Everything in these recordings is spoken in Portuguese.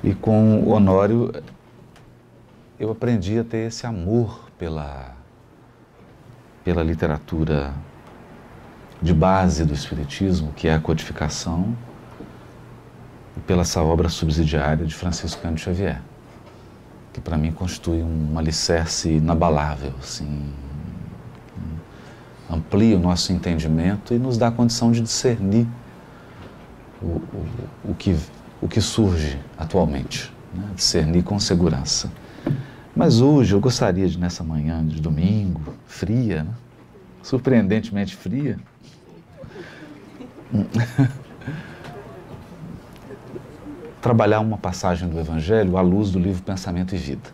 E com o Honório, eu aprendi a ter esse amor pela literatura de base do Espiritismo, que é a codificação, e pela essa obra subsidiária de Francisco Cândido Xavier, que para mim constitui um alicerce inabalável, assim, amplia o nosso entendimento e nos dá a condição de discernir o que surge atualmente, né? Discernir com segurança. Mas hoje eu gostaria de, nessa manhã de domingo, fria, né? Surpreendentemente fria, trabalhar uma passagem do Evangelho à luz do livro Pensamento e Vida.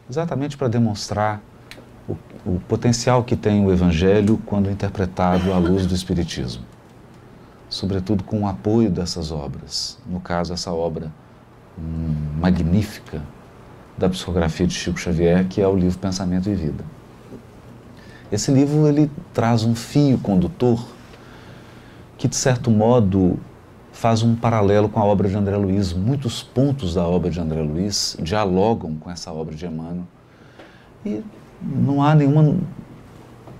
Exatamente para demonstrar o potencial que tem o Evangelho quando interpretado à luz do Espiritismo. Sobretudo com o apoio dessas obras. No caso, essa obra magnífica da psicografia de Chico Xavier, que é o livro Pensamento e Vida. Esse livro, ele traz um fio condutor que, de certo modo, faz um paralelo com a obra de André Luiz. Muitos pontos da obra de André Luiz dialogam com essa obra de Emmanuel. E não há nenhum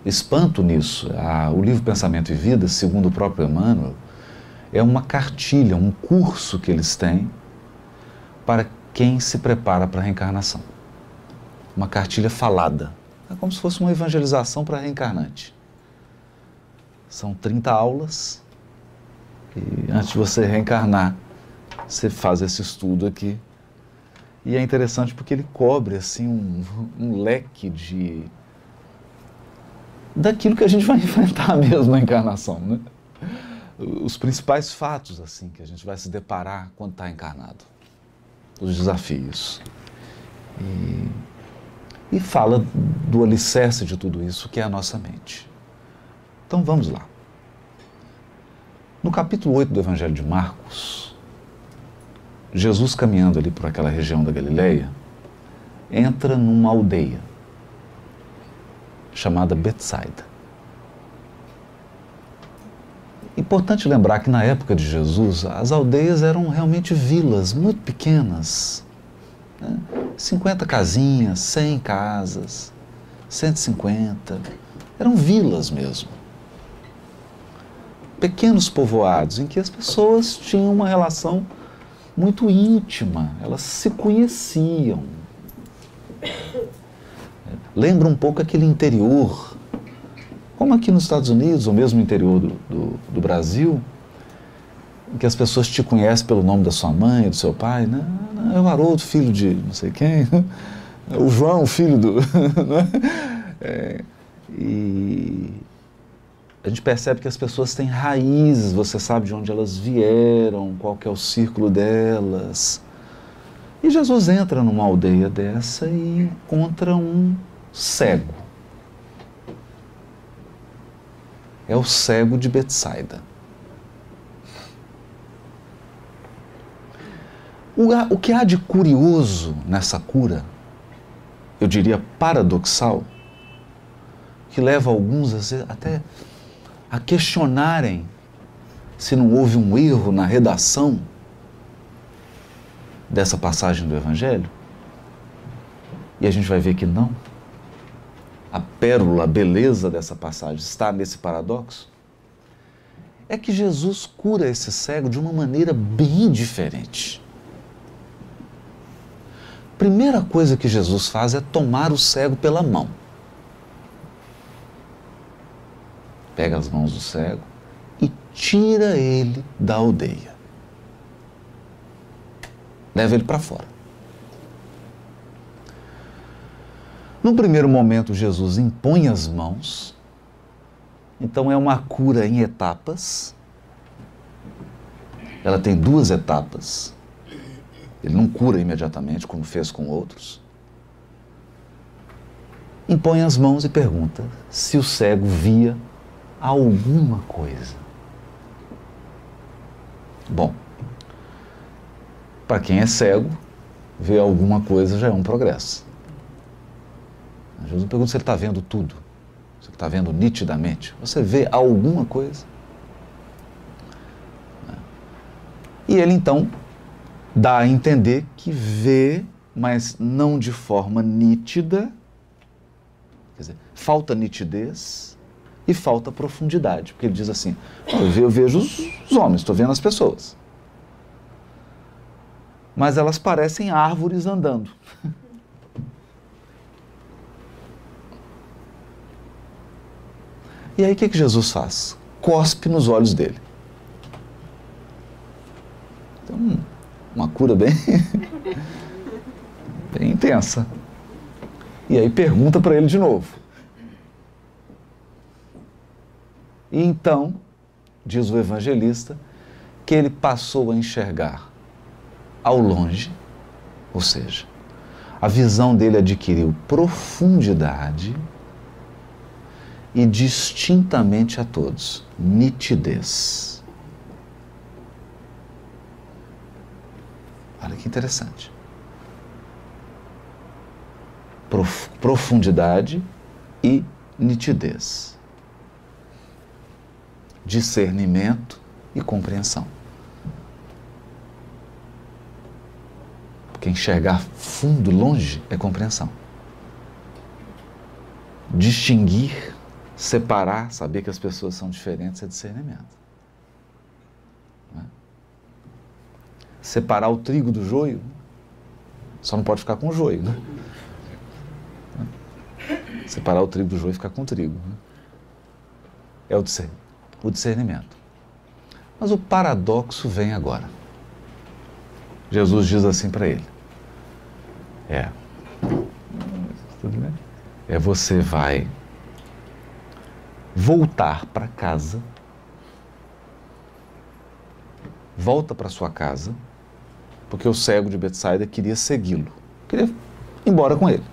espanto nisso. O livro Pensamento e Vida, segundo o próprio Emmanuel, é uma cartilha, um curso que eles têm para quem se prepara para a reencarnação. Uma cartilha falada. É como se fosse uma evangelização para reencarnante. São 30 aulas e antes de você reencarnar, você faz esse estudo aqui. E é interessante porque ele cobre assim um leque daquilo que a gente vai enfrentar mesmo na encarnação, né? Os principais fatos assim que a gente vai se deparar quando está encarnado. Os desafios. E fala do alicerce de tudo isso, que é a nossa mente. Então vamos lá. No capítulo 8 do Evangelho de Marcos, Jesus, caminhando ali por aquela região da Galileia, entra numa aldeia chamada Betsaida. Importante lembrar que na época de Jesus, as aldeias eram realmente vilas muito pequenas, né? 50 casinhas, 100 casas, 150, eram vilas mesmo. Pequenos povoados em que as pessoas tinham uma relação muito íntima, elas se conheciam. Lembra um pouco aquele interior, como aqui nos Estados Unidos, ou mesmo no interior do Brasil, em que as pessoas te conhecem pelo nome da sua mãe, do seu pai, né? É o Haroldo, filho de não sei quem, o João, filho do... E a gente percebe que as pessoas têm raízes, você sabe de onde elas vieram, qual que é o círculo delas. E Jesus entra numa aldeia dessa e encontra um cego. É o cego de Betsaida. O que há de curioso nessa cura, eu diria paradoxal, que leva alguns até a questionarem se não houve um erro na redação dessa passagem do Evangelho, e a gente vai ver que não. A pérola, a beleza dessa passagem está nesse paradoxo, é que Jesus cura esse cego de uma maneira bem diferente. Primeira coisa que Jesus faz é tomar o cego pela mão. Pega as mãos do cego e tira ele da aldeia. Leva ele para fora. No primeiro momento, Jesus impõe as mãos. Então é uma cura em etapas. Ela tem 2 etapas. Ele não cura imediatamente, como fez com outros. Impõe as mãos e pergunta se o cego via alguma coisa. Bom, para quem é cego, ver alguma coisa já é um progresso. Jesus pergunta se ele está vendo tudo, se ele está vendo nitidamente. Você vê alguma coisa? E ele então dá a entender que vê, mas não de forma nítida. Quer dizer, falta nitidez e falta profundidade. Porque ele diz assim, eu vejo os homens, estou vendo as pessoas. Mas elas parecem árvores andando. E aí o que Jesus faz? Cospe nos olhos dele. Então, uma cura bem, bem intensa. E aí pergunta para ele de novo. E então, diz o evangelista, que ele passou a enxergar ao longe, ou seja, a visão dele adquiriu profundidade e distintamente a todos, nitidez. Olha que interessante. Profundidade e nitidez. Discernimento e compreensão. Porque enxergar fundo, longe, é compreensão. Distinguir, separar, saber que as pessoas são diferentes é discernimento. Não é? Separar o trigo do joio, só não pode ficar com o joio, né? Separar o trigo do joio e ficar com o trigo, né? É o discernimento. Mas o paradoxo vem agora. Jesus diz assim para ele, você vai voltar para casa, volta para sua casa, porque o cego de Betsaida queria segui-lo, queria ir embora com ele.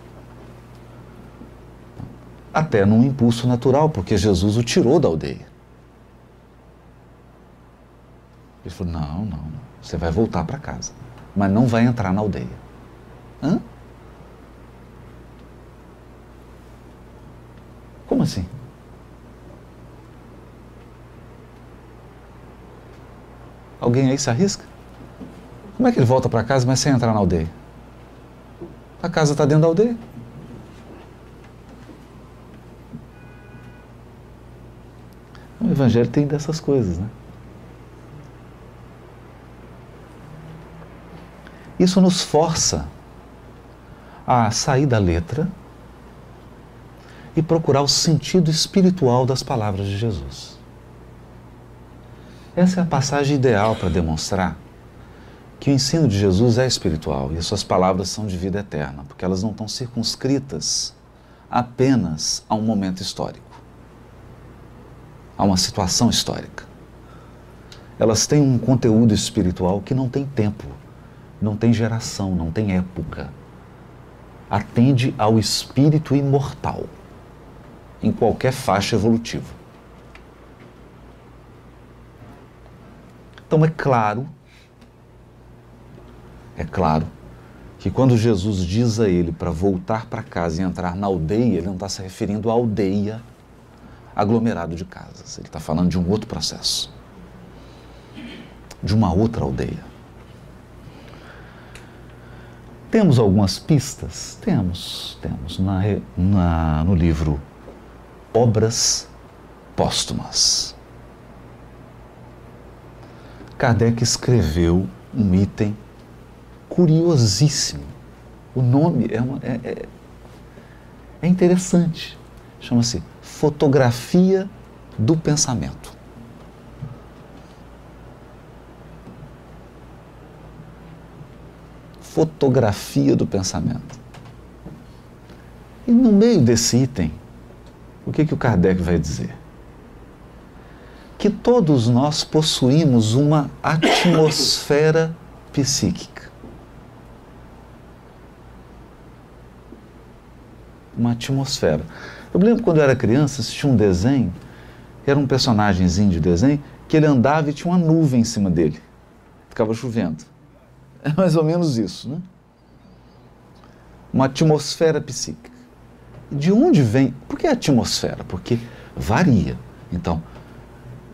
Até num impulso natural, porque Jesus o tirou da aldeia. Ele falou, não, você vai voltar para casa, mas não vai entrar na aldeia. Hã? Como assim? Alguém aí se arrisca? Como é que ele volta para casa, mas sem entrar na aldeia? A casa está dentro da aldeia. O Evangelho tem dessas coisas, né? Isso nos força a sair da letra e procurar o sentido espiritual das palavras de Jesus. Essa é a passagem ideal para demonstrar que o ensino de Jesus é espiritual e as suas palavras são de vida eterna, porque elas não estão circunscritas apenas a um momento histórico, a uma situação histórica. Elas têm um conteúdo espiritual que não tem tempo, não tem geração, não tem época. Atende ao espírito imortal, em qualquer faixa evolutiva. Então é claro que quando Jesus diz a ele para voltar para casa e entrar na aldeia, ele não está se referindo à aldeia, aglomerado de casas. Ele está falando de um outro processo, de uma outra aldeia. Temos algumas pistas? Temos no livro Obras Póstumas. Kardec escreveu um item curiosíssimo. O nome é interessante. Chama-se Fotografia do Pensamento. Fotografia do pensamento. E no meio desse item, o que o Kardec vai dizer? Que todos nós possuímos uma atmosfera psíquica. Uma atmosfera. Eu lembro quando eu era criança, assistia um desenho, era um personagemzinho de desenho, que ele andava e tinha uma nuvem em cima dele. Ficava chovendo. É mais ou menos isso, né? Uma atmosfera psíquica. De onde vem? Por que atmosfera? Porque varia. Então,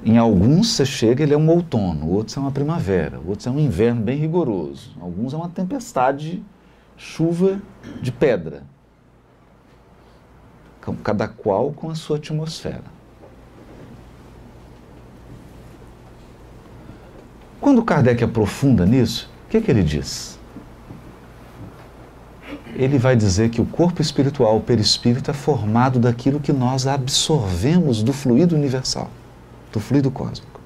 Em alguns você chega, ele é um outono, outros é uma primavera, outros é um inverno bem rigoroso, alguns é uma tempestade, chuva de pedra. Cada qual com a sua atmosfera. Quando Kardec aprofunda nisso, o que ele diz? Ele vai dizer que o corpo espiritual, o perispírito, é formado daquilo que nós absorvemos do fluido universal, do fluido cósmico.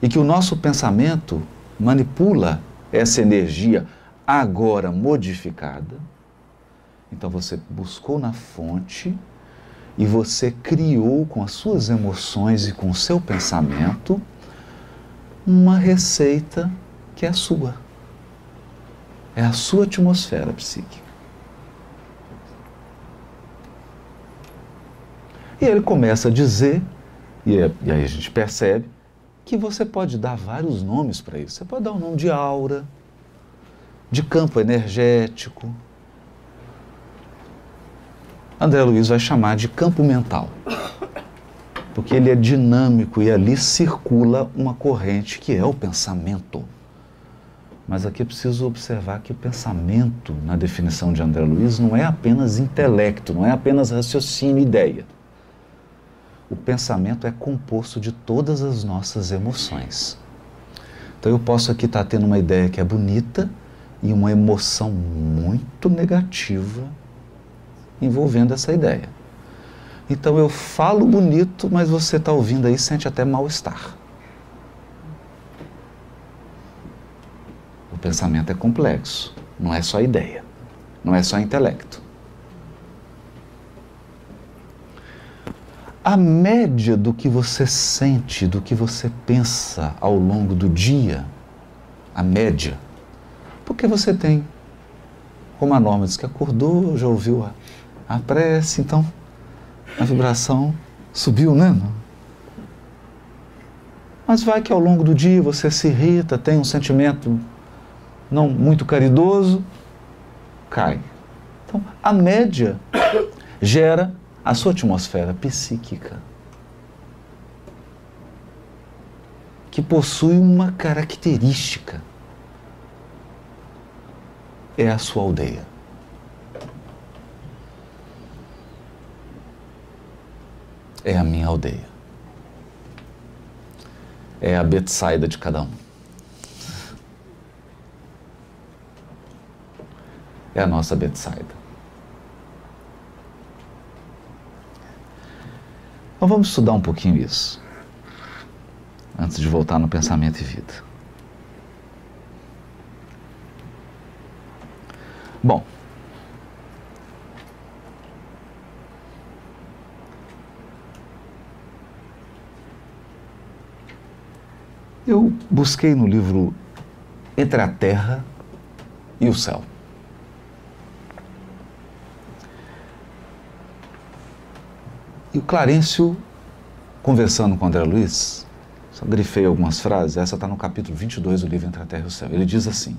E que o nosso pensamento manipula essa energia agora modificada. Então você buscou na fonte e você criou com as suas emoções e com o seu pensamento uma receita que é a sua. É a sua atmosfera psíquica. E ele começa a dizer, e aí a gente percebe, que você pode dar vários nomes para isso. Você pode dar o nome de aura, de campo energético. André Luiz vai chamar de campo mental, porque ele é dinâmico e ali circula uma corrente que é o pensamento. Mas aqui é preciso observar que o pensamento, na definição de André Luiz, não é apenas intelecto, não é apenas raciocínio e ideia. O pensamento é composto de todas as nossas emoções. Então eu posso aqui estar tendo uma ideia que é bonita e uma emoção muito negativa envolvendo essa ideia. Então eu falo bonito, mas você está ouvindo aí e sente até mal-estar. O pensamento é complexo, não é só ideia, não é só intelecto. A média do que você sente, do que você pensa ao longo do dia, a média, porque você tem, como a norma diz que acordou, já ouviu a prece, então a vibração subiu, né? Mas vai que ao longo do dia você se irrita, tem um sentimento não muito caridoso, cai. Então a média gera a sua atmosfera psíquica, que possui uma característica. É a sua aldeia. É a minha aldeia. É a Betsaida de cada um. É a nossa Betsaida. Então vamos estudar um pouquinho isso, antes de voltar no pensamento e vida. Bom, eu busquei no livro Entre a Terra e o Céu. E o Clarencio, conversando com André Luiz, só grifei algumas frases, essa está no capítulo 22 do livro Entre a Terra e o Céu. Ele diz assim: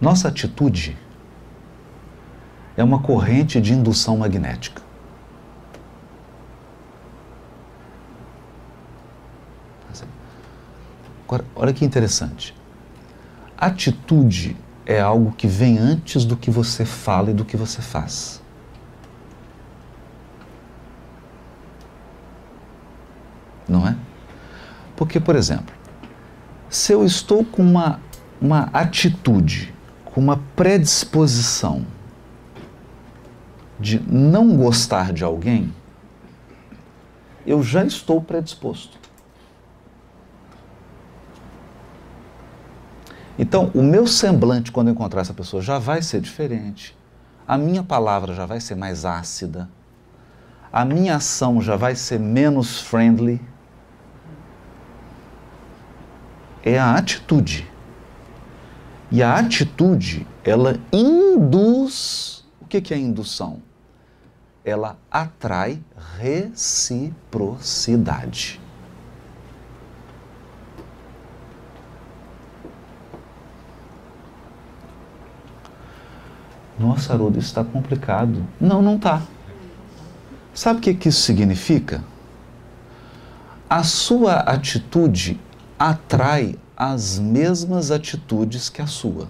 nossa atitude é uma corrente de indução magnética. Agora, olha que interessante. Atitude é algo que vem antes do que você fala e do que você faz. Não é? Porque, por exemplo, se eu estou com uma atitude, com uma predisposição de não gostar de alguém, eu já estou predisposto. Então, o meu semblante quando eu encontrar essa pessoa já vai ser diferente. A minha palavra já vai ser mais ácida. A minha ação já vai ser menos friendly. É a atitude. E a atitude, ela induz... O que é indução? Ela atrai reciprocidade. Nossa, Haroldo, isso está complicado. Não, não está. Sabe o que isso significa? A sua atitude atrai as mesmas atitudes que a sua.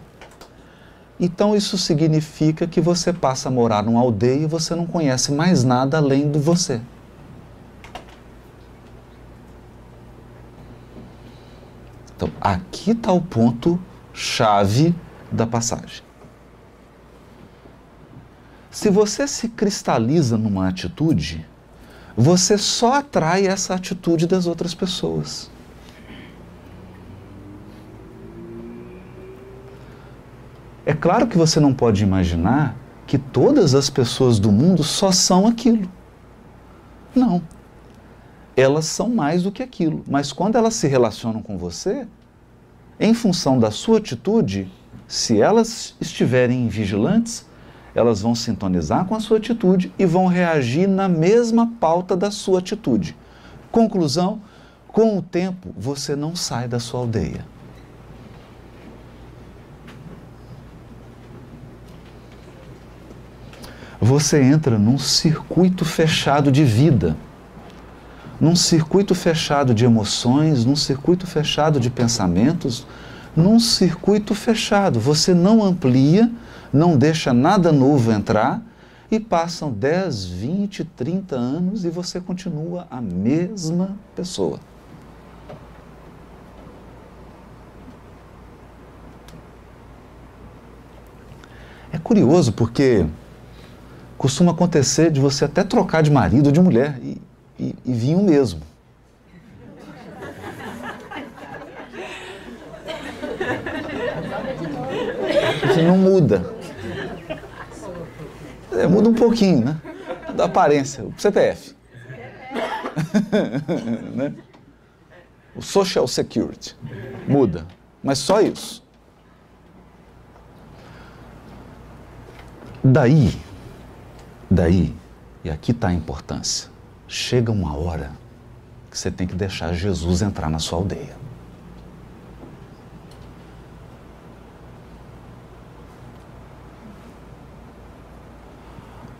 Então isso significa que você passa a morar numa aldeia e você não conhece mais nada além de você. Então aqui está o ponto-chave da passagem. Se você se cristaliza numa atitude, você só atrai essa atitude das outras pessoas. É claro que você não pode imaginar que todas as pessoas do mundo só são aquilo. Não. Elas são mais do que aquilo. Mas quando elas se relacionam com você, em função da sua atitude, se elas estiverem vigilantes, elas vão sintonizar com a sua atitude e vão reagir na mesma pauta da sua atitude. Conclusão, com o tempo você não sai da sua aldeia. Você entra num circuito fechado de vida, num circuito fechado de emoções, num circuito fechado de pensamentos, num circuito fechado. Você não amplia, não deixa nada novo entrar e passam 10, 20, 30 anos e você continua a mesma pessoa. É curioso porque costuma acontecer de você até trocar de marido ou de mulher e vir o mesmo. Você não muda. Muda um pouquinho, né? Da aparência, o CPF. Né? O Social Security. Muda. Mas só isso. Daí, e aqui está a importância, chega uma hora que você tem que deixar Jesus entrar na sua aldeia.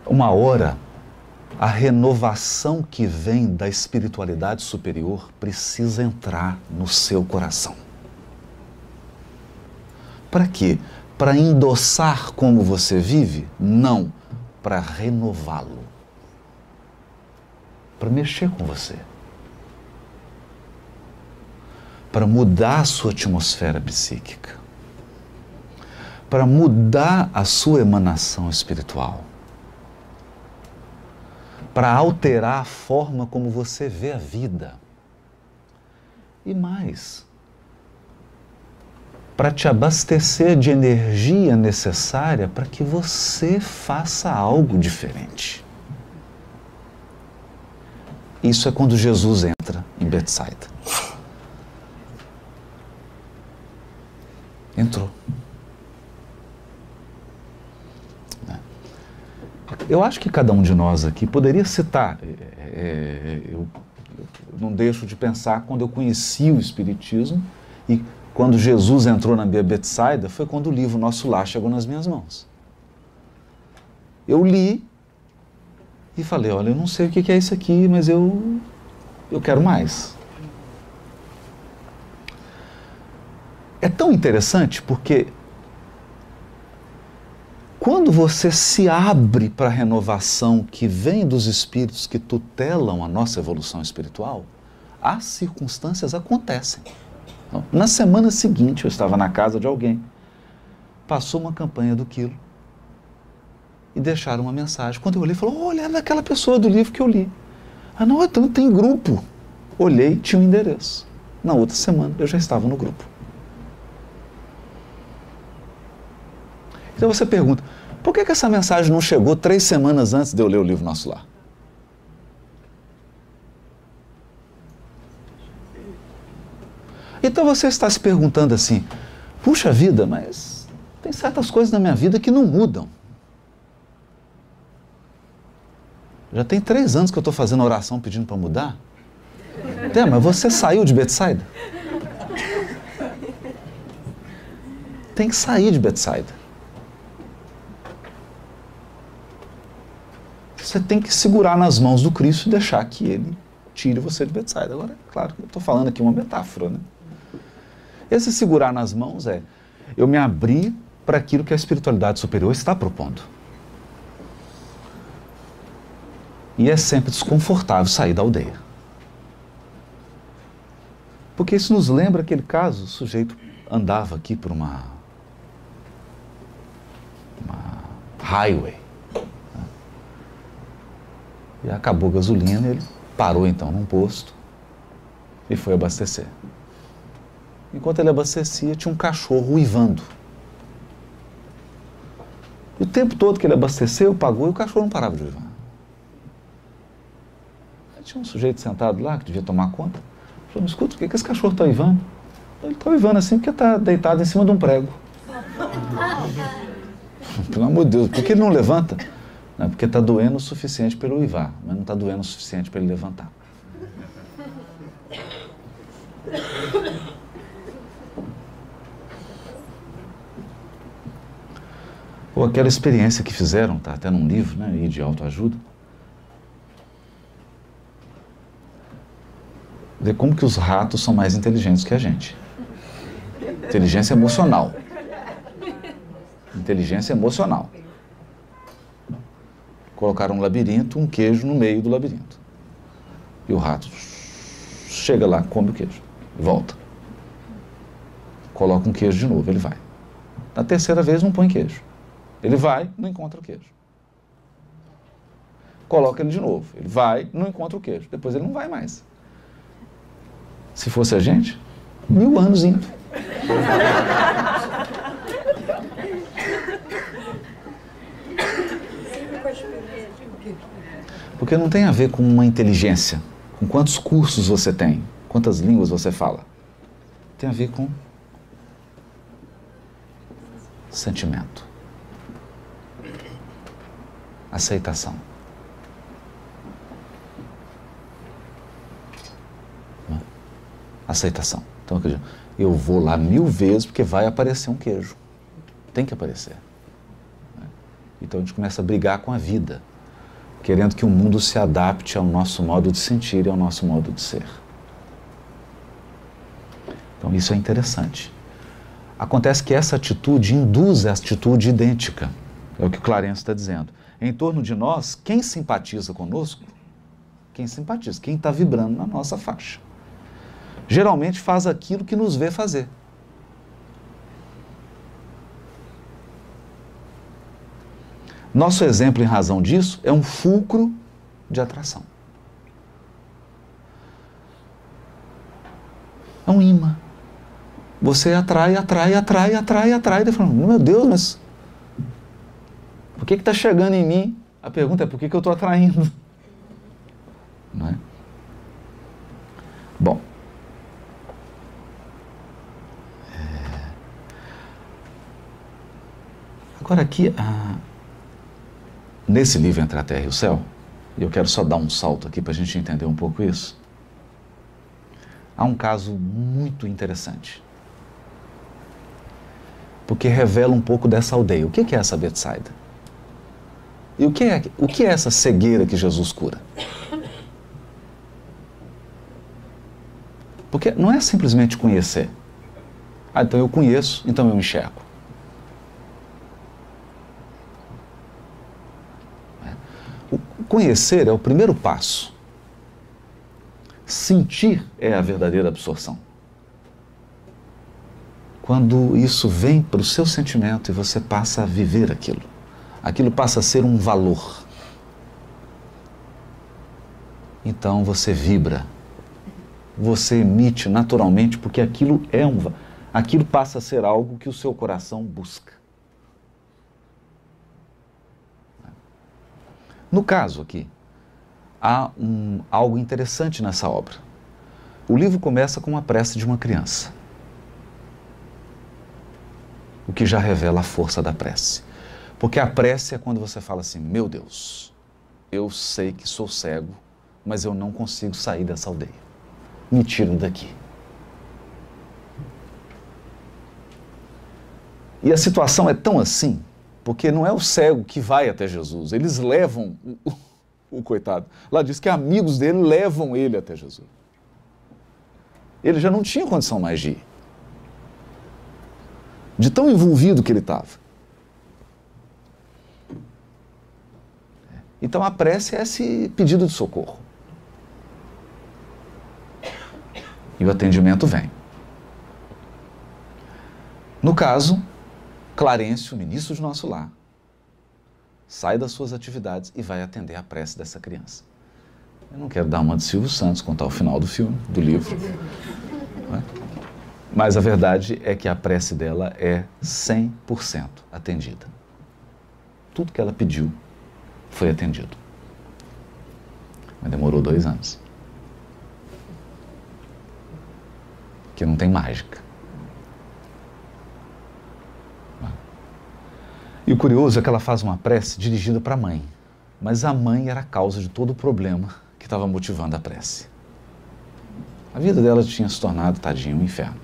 Uma hora, a renovação que vem da espiritualidade superior precisa entrar no seu coração. Para quê? Para endossar como você vive? Não, para renová-lo. Para mexer com você. Para mudar a sua atmosfera psíquica. Para mudar a sua emanação espiritual. Para alterar a forma como você vê a vida. E mais, para te abastecer de energia necessária para que você faça algo diferente. Isso é quando Jesus entra em Betsaida. Entrou. Eu acho que cada um de nós aqui poderia citar, eu não deixo de pensar quando eu conheci o Espiritismo e quando Jesus entrou na minha Betsaida, foi quando o livro Nosso Lar chegou nas minhas mãos. Eu li e falei, olha, eu não sei o que é isso aqui, mas eu quero mais. É tão interessante porque quando você se abre para a renovação que vem dos espíritos que tutelam a nossa evolução espiritual, as circunstâncias acontecem. Na semana seguinte, eu estava na casa de alguém, passou uma campanha do Quilo e deixaram uma mensagem. Quando eu olhei, falou, olha, é daquela pessoa do livro que eu li. Ah, não, então tem grupo. Olhei, tinha um endereço. Na outra semana, eu já estava no grupo. Então você pergunta, por que essa mensagem não chegou 3 semanas antes de eu ler o livro Nosso Lar? Então você está se perguntando assim, puxa vida, mas tem certas coisas na minha vida que não mudam. Já tem 3 anos que eu estou fazendo oração pedindo para mudar. Mas você saiu de Betsaida? Tem que sair de Betsaida. você tem que segurar nas mãos do Cristo e deixar que Ele tire você de Betsaida. Agora, claro, eu estou falando aqui uma metáfora, né? Esse segurar nas mãos é eu me abrir para aquilo que a espiritualidade superior está propondo. E é sempre desconfortável sair da aldeia. Porque isso nos lembra aquele caso, o sujeito andava aqui por uma highway, né? E acabou a gasolina, ele parou então num posto e foi abastecer. Enquanto ele abastecia, tinha um cachorro uivando. E o tempo todo que ele abasteceu, pagou e o cachorro não parava de uivar. Aí tinha um sujeito sentado lá que devia tomar conta. Falou, me escuta, por que esse cachorro está uivando? Ele está uivando assim porque está deitado em cima de um prego. Pelo amor de Deus, por que ele não levanta? Não, porque está doendo o suficiente para ele uivar, mas não está doendo o suficiente para ele levantar. Ou aquela experiência que fizeram, está até num livro, né, de autoajuda, ver como que os ratos são mais inteligentes que a gente. Inteligência emocional. Inteligência emocional. Colocaram um labirinto, um queijo no meio do labirinto. E o rato chega lá, come o queijo, volta. Coloca um queijo de novo, ele vai. Na terceira vez não põe queijo. Ele vai, não encontra o queijo. Coloca ele de novo. Ele vai, não encontra o queijo. Depois ele não vai mais. Se fosse a gente, 1000 anos indo. Porque não tem a ver com uma inteligência, com quantos cursos você tem, quantas línguas você fala. Tem a ver com sentimento. Aceitação. Aceitação. Então, eu vou lá 1000 vezes porque vai aparecer um queijo. Tem que aparecer. Então a gente começa a brigar com a vida, querendo que o mundo se adapte ao nosso modo de sentir e ao nosso modo de ser. Então isso é interessante. Acontece que essa atitude induz a atitude idêntica. É o que o Clarence está dizendo. Em torno de nós, quem simpatiza conosco, quem simpatiza, quem está vibrando na nossa faixa, geralmente faz aquilo que nos vê fazer. Nosso exemplo em razão disso é um fulcro de atração. É um imã. Você atrai, atrai, atrai, atrai, atrai. Ele fala, meu Deus, mas por que está chegando em mim? A pergunta é, por que eu estou atraindo? Não é? Bom. Agora aqui, nesse livro Entre a Terra e o Céu, e eu quero só dar um salto aqui para a gente entender um pouco isso, há um caso muito interessante, porque revela um pouco dessa aldeia. O que é essa Betsaida? E o que é essa cegueira que Jesus cura? Porque não é simplesmente conhecer. Ah, então eu conheço, então eu enxergo. O conhecer é o primeiro passo. Sentir é a verdadeira absorção. Quando isso vem para o seu sentimento e você passa a viver aquilo. Aquilo passa a ser um valor. Então você vibra. Você emite naturalmente, porque aquilo aquilo passa a ser algo que o seu coração busca. No caso aqui, há algo interessante nessa obra. O livro começa com uma prece de uma criança, o que já revela a força da prece. Porque a prece é quando você fala assim, meu Deus, eu sei que sou cego, mas eu não consigo sair dessa aldeia. Me tirem daqui. E a situação é tão assim, porque não é o cego que vai até Jesus, eles levam o coitado. Lá diz que amigos dele levam ele até Jesus. Ele já não tinha condição mais de ir. De tão envolvido que ele estava. Então a prece é esse pedido de socorro. E o atendimento vem. No caso, Clarencio, ministro de nosso lar, sai das suas atividades e vai atender a prece dessa criança. Eu não quero dar uma de Silvio Santos, contar o final do filme, do livro. Né? Mas a verdade é que a prece dela é 100% atendida. Tudo que ela pediu foi atendido. Mas demorou 2 anos. Que não tem mágica. E o curioso é que ela faz uma prece dirigida para a mãe. Mas a mãe era a causa de todo o problema que estava motivando a prece. A vida dela tinha se tornado, tadinho, um inferno.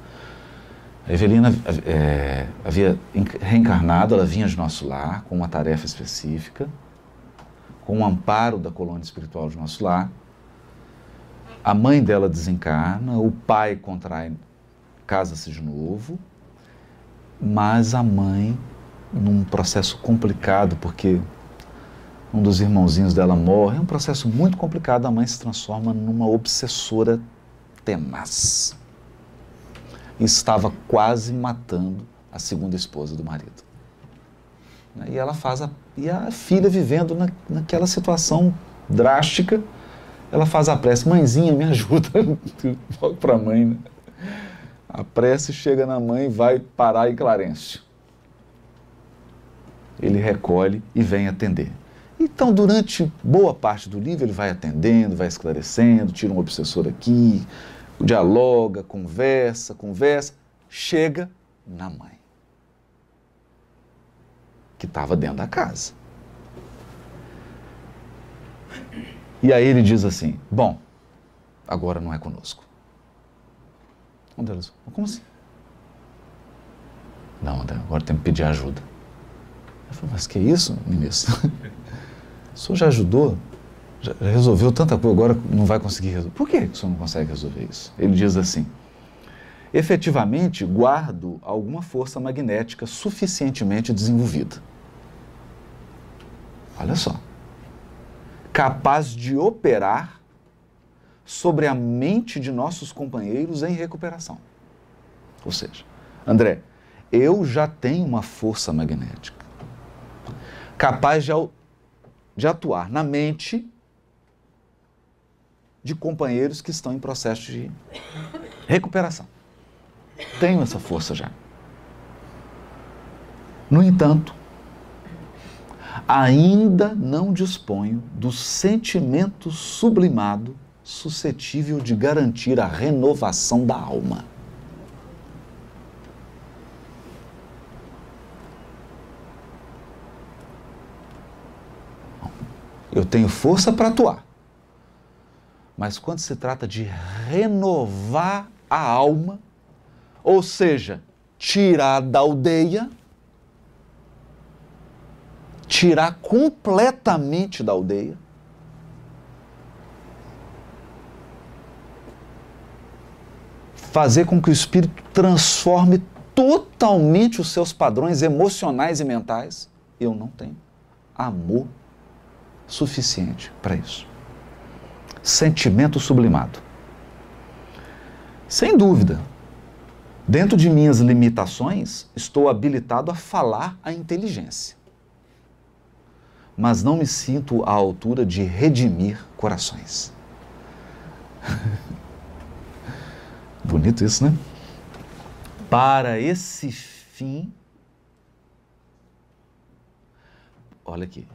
A Evelina havia reencarnado, ela vinha de nosso lar com uma tarefa específica, com o amparo da colônia espiritual de nosso lar. A mãe dela desencarna, o pai contrai, casa-se de novo, mas a mãe, num processo complicado, porque um dos irmãozinhos dela morre, é um processo muito complicado, a mãe se transforma numa obsessora tenaz. E estava quase matando a segunda esposa do marido. E ela e a filha vivendo naquela situação drástica, ela faz a prece, mãezinha, me ajuda, logo para a mãe, né? A prece chega na mãe e vai parar em Clarencio. Ele recolhe e vem atender. Então, durante boa parte do livro, ele vai atendendo, vai esclarecendo, tira um obsessor aqui, dialoga, conversa, chega na mãe, que estava dentro da casa. E aí ele diz assim, bom, agora não é conosco. André, como assim? Não, André, agora tem que pedir ajuda. Eu falei, mas que isso, ministro? O senhor já ajudou? Já resolveu tanta coisa, agora não vai conseguir resolver. Por que o senhor não consegue resolver isso? Ele diz assim, efetivamente guardo alguma força magnética suficientemente desenvolvida. Olha só. Capaz de operar sobre a mente de nossos companheiros em recuperação. Ou seja, André, eu já tenho uma força magnética capaz de atuar na mente de companheiros que estão em processo de recuperação. Tenho essa força já. No entanto, ainda não disponho do sentimento sublimado suscetível de garantir a renovação da alma. Eu tenho força para atuar, mas quando se trata de renovar a alma, ou seja, tirar da aldeia, tirar completamente da aldeia, fazer com que o espírito transforme totalmente os seus padrões emocionais e mentais, eu não tenho amor suficiente para isso. Sentimento sublimado. Sem dúvida, dentro de minhas limitações, estou habilitado a falar a inteligência. Mas não me sinto à altura de redimir corações. Bonito isso, né? Para esse fim, olha aqui,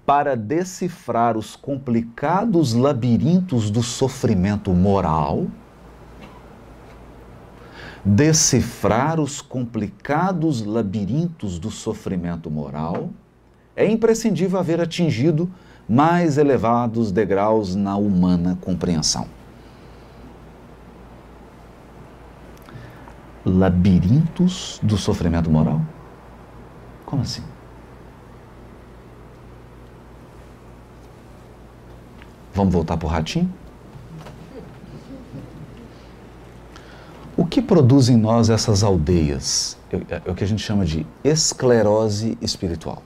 para decifrar os complicados labirintos do sofrimento moral, é imprescindível haver atingido mais elevados degraus na humana compreensão. Labirintos do sofrimento moral? Como assim? Vamos voltar para o ratinho? O que produz em nós essas aldeias? É o que a gente chama de esclerose espiritual.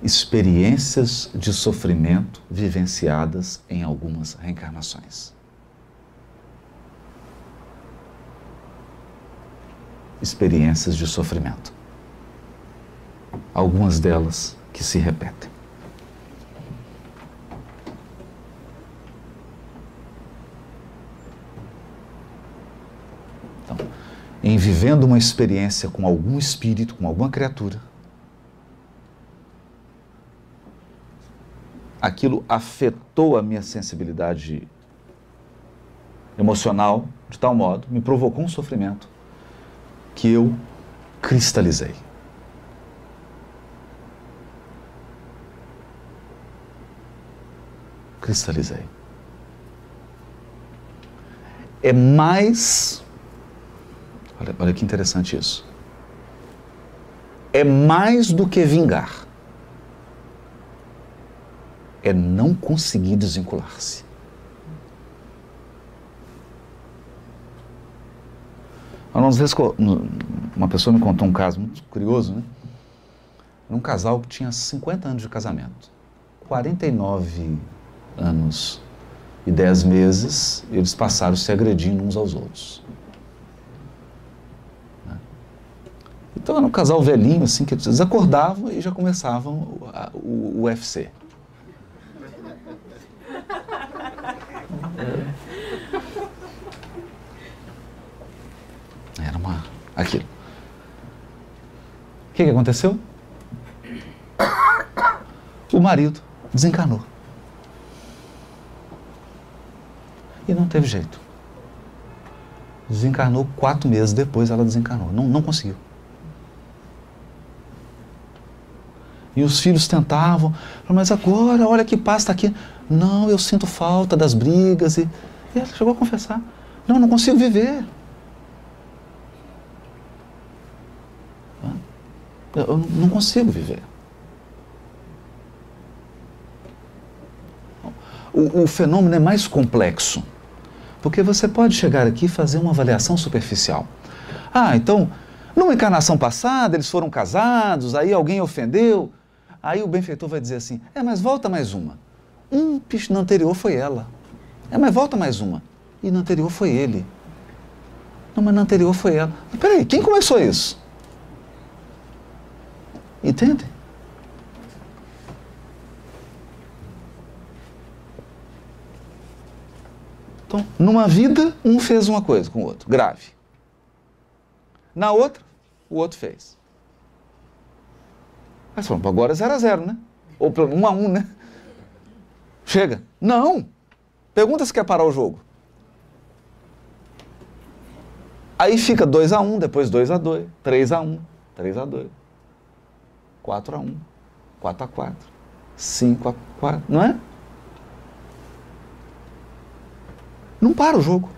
Experiências de sofrimento vivenciadas em algumas reencarnações. Experiências de sofrimento. Algumas delas que se repetem. Então, em vivendo uma experiência com algum espírito, com alguma criatura, aquilo afetou a minha sensibilidade emocional de tal modo, me provocou um sofrimento que eu cristalizei. Cristalizei. É mais... Olha que interessante isso. É mais do que vingar. É não conseguir desvincular-se. Uma pessoa me contou um caso muito curioso, né? Um casal que tinha 50 anos de casamento. 49 anos e 10 meses, eles passaram se agredindo uns aos outros. Então era um casal velhinho, assim, que eles acordavam e já começavam o UFC. Era aquilo. O que aconteceu? O marido desencarnou. E não teve jeito. Desencarnou 4 meses depois, ela desencarnou. Não conseguiu. E os filhos tentavam, mas agora, olha que paz está aqui. Não, eu sinto falta das brigas. E ela chegou a confessar. Não consigo viver. Eu não consigo viver. O fenômeno é mais complexo. Porque você pode chegar aqui e fazer uma avaliação superficial. Então, numa encarnação passada, eles foram casados, aí alguém ofendeu. Aí o benfeitor vai dizer assim, mas volta mais uma. Na anterior foi ela. Mas volta mais uma. E na anterior foi ele. Não, mas na anterior foi ela. Mas peraí, quem começou isso? Entende? Então, numa vida, um fez uma coisa com o outro, grave. Na outra, o outro fez. Mas pronto, agora é 0-0, né? Ou 1-1, né? Chega. Não! Pergunta se quer parar o jogo. Aí fica 2-1, depois 2-2, 3-1, 3-2, 4-1, 4-4, 5-4, não é? Não para o jogo.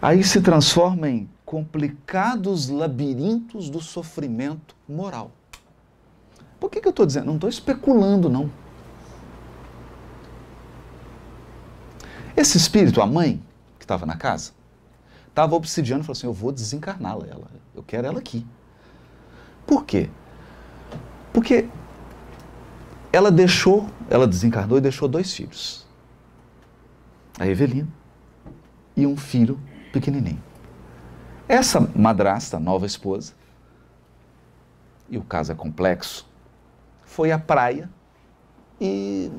Aí se transforma em complicados labirintos do sofrimento moral. Por que eu estou dizendo? Não estou especulando, não. Esse espírito, a mãe, que estava na casa, estava obsidiando e falou assim, eu vou desencarná-la, eu quero ela aqui. Por quê? Porque ela desencarnou e deixou 2 filhos. A Evelina e um filho pequenininho. Essa madrasta, nova esposa, e o caso é complexo, foi à praia e,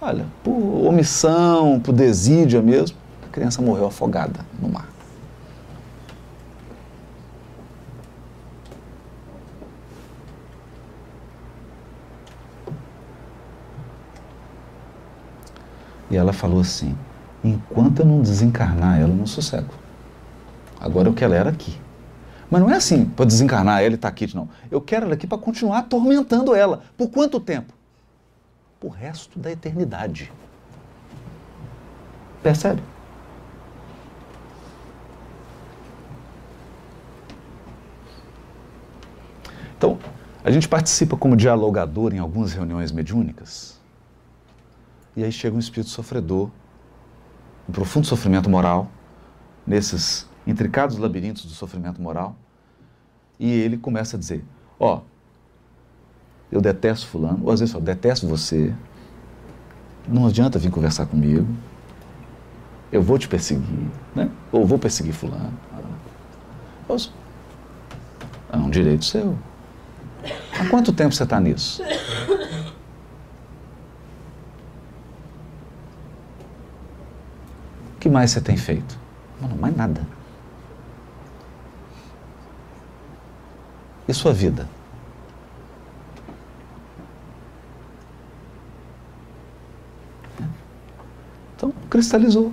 olha, por omissão, por desídia mesmo, a criança morreu afogada no mar. E ela falou assim, enquanto eu não desencarnar ela, eu não sossego. Agora eu quero ela aqui. Mas não é assim, para desencarnar ela e estar aqui, não. Eu quero ela aqui para continuar atormentando ela. Por quanto tempo? Por resto da eternidade. Percebe? A gente participa como dialogador em algumas reuniões mediúnicas, e aí chega um espírito sofredor, um profundo sofrimento moral, nesses intricados labirintos do sofrimento moral, e ele começa a dizer, ó, eu detesto fulano, ou às vezes eu detesto você, não adianta vir conversar comigo, eu vou te perseguir, né? Ou vou perseguir fulano. É um direito seu. Há quanto tempo você está nisso? O que mais você tem feito? Não, mais nada. E sua vida? Então, cristalizou.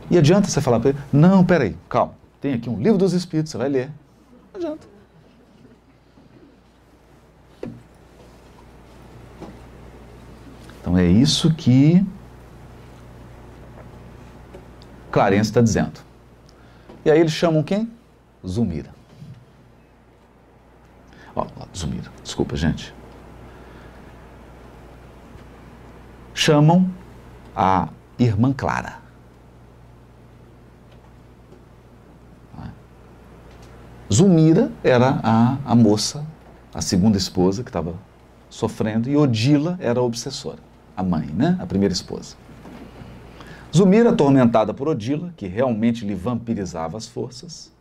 E adianta você falar para ele, não, peraí, calma, tem aqui um livro dos Espíritos, você vai ler. Não adianta. Então é isso que Clarence está dizendo. E aí eles chamam quem? Zulmira. Zulmira, desculpa, gente. Chamam a irmã Clara. Zulmira era a moça, a segunda esposa que estava sofrendo, e Odila era a obsessora, a mãe, né? A primeira esposa. Zulmira, atormentada por Odila, que realmente lhe vampirizava as forças,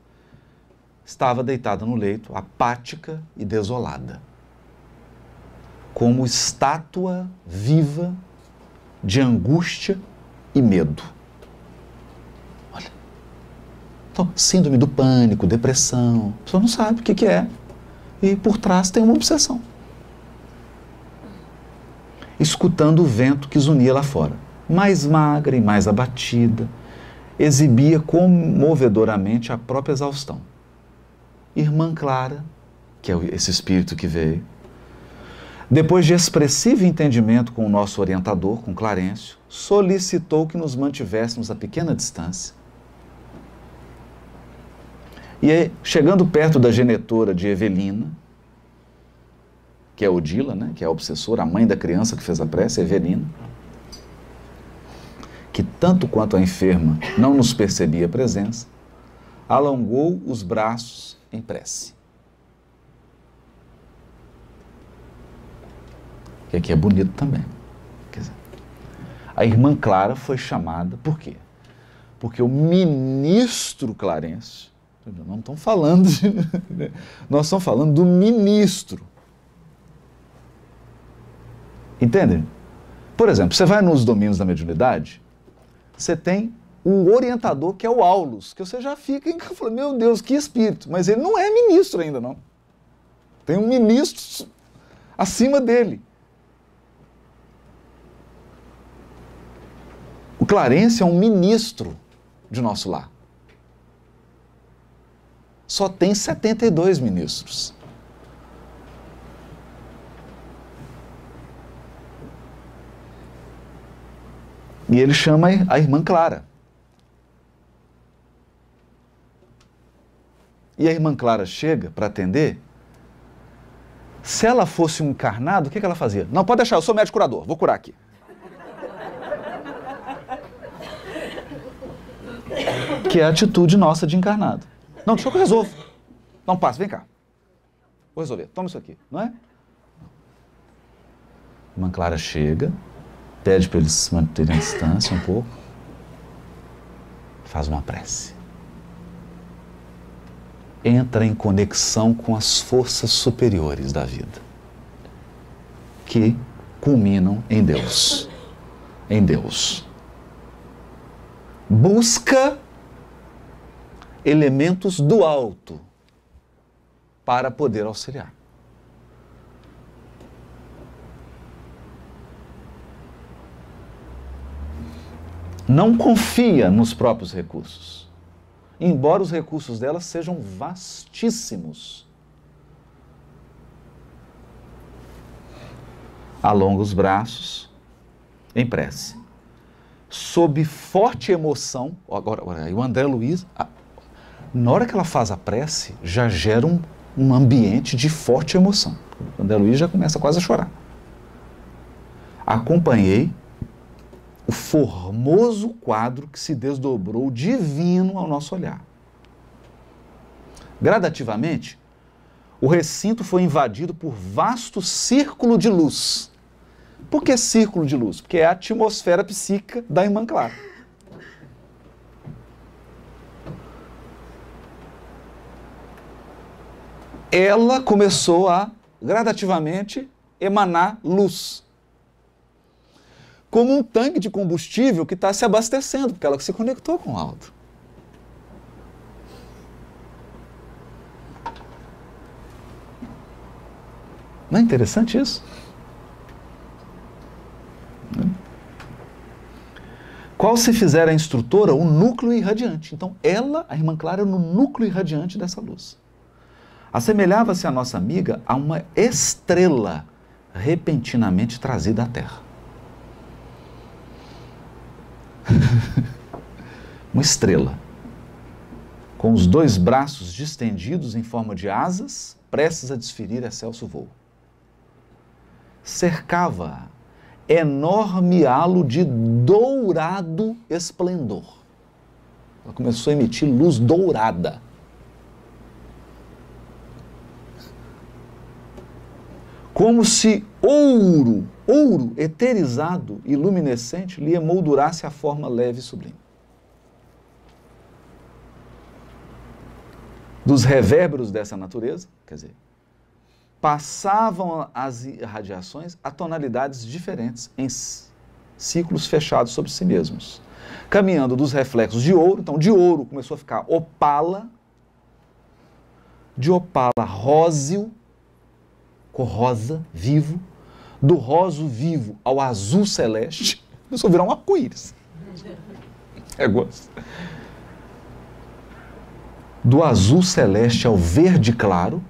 estava deitada no leito, apática e desolada, como estátua viva de angústia e medo. Olha. Então, síndrome do pânico, depressão, a pessoa não sabe o que é. E por trás tem uma obsessão. Escutando o vento que zunia lá fora. Mais magra e mais abatida, exibia comovedoramente a própria exaustão. Irmã Clara, que é esse espírito que veio, depois de expressivo entendimento com o nosso orientador, com Clarencio, solicitou que nos mantivéssemos a pequena distância. E aí, chegando perto da genitora de Evelina, que é Odila, né, que é a obsessora, a mãe da criança que fez a prece, Evelina, que tanto quanto a enferma não nos percebia a presença, alongou os braços em prece. Que aqui é bonito também. Quer dizer, a irmã Clara foi chamada, por quê? Porque o ministro Clarencio, não estamos falando de, nós estamos falando do ministro. Entendem? Por exemplo, você vai nos domínios da mediunidade, você tem o orientador, que é o Aulus, que você já fica falando, meu Deus, que espírito, mas ele não é ministro ainda, não. Tem um ministro acima dele. O Clarencio é um ministro de nosso lar. Só tem 72 ministros. E ele chama a irmã Clara. E a irmã Clara chega para atender. Se ela fosse um encarnado, o que ela fazia? Não, pode deixar, eu sou médico curador, vou curar aqui. Que é a atitude nossa de encarnado. Não, deixa que eu resolvo. Não, passa, vem cá. Vou resolver, toma isso aqui, não é? A irmã Clara chega, pede para eles se manterem à distância um pouco, faz uma prece. Entra em conexão com as forças superiores da vida, que culminam em Deus. Em Deus. Busca elementos do alto para poder auxiliar. Não confia nos próprios recursos, embora os recursos dela sejam vastíssimos. Alonga os braços em prece. Sob forte emoção, agora o André Luiz, Na hora que ela faz a prece, já gera um ambiente de forte emoção. O André Luiz já começa quase a chorar. Acompanhei o formoso quadro que se desdobrou divino ao nosso olhar. Gradativamente, o recinto foi invadido por vasto círculo de luz. Por que círculo de luz? Porque é a atmosfera psíquica da irmã Clara. Ela começou a, gradativamente, emanar luz. Como um tanque de combustível que está se abastecendo, porque ela se conectou com o alto. Não é interessante isso? Qual se fizer a instrutora, o núcleo irradiante. Então, ela, a irmã Clara, é no núcleo irradiante dessa luz. Assemelhava-se a nossa amiga a uma estrela repentinamente trazida à Terra. Uma estrela, com os dois braços distendidos em forma de asas, prestes a desferir excelso voo. Cercava enorme halo de dourado esplendor. Ela começou a emitir luz dourada. Como se ouro eterizado e luminescente lhe emoldurasse a forma leve e sublime. Dos reverberos dessa natureza, quer dizer, passavam as irradiações a tonalidades diferentes em ciclos fechados sobre si mesmos, caminhando dos reflexos de ouro, então de ouro começou a ficar opala, de opala róseo, cor rosa, vivo, do rosa vivo ao azul celeste, começou a virar um arco-íris. É gosto. Do azul celeste ao verde claro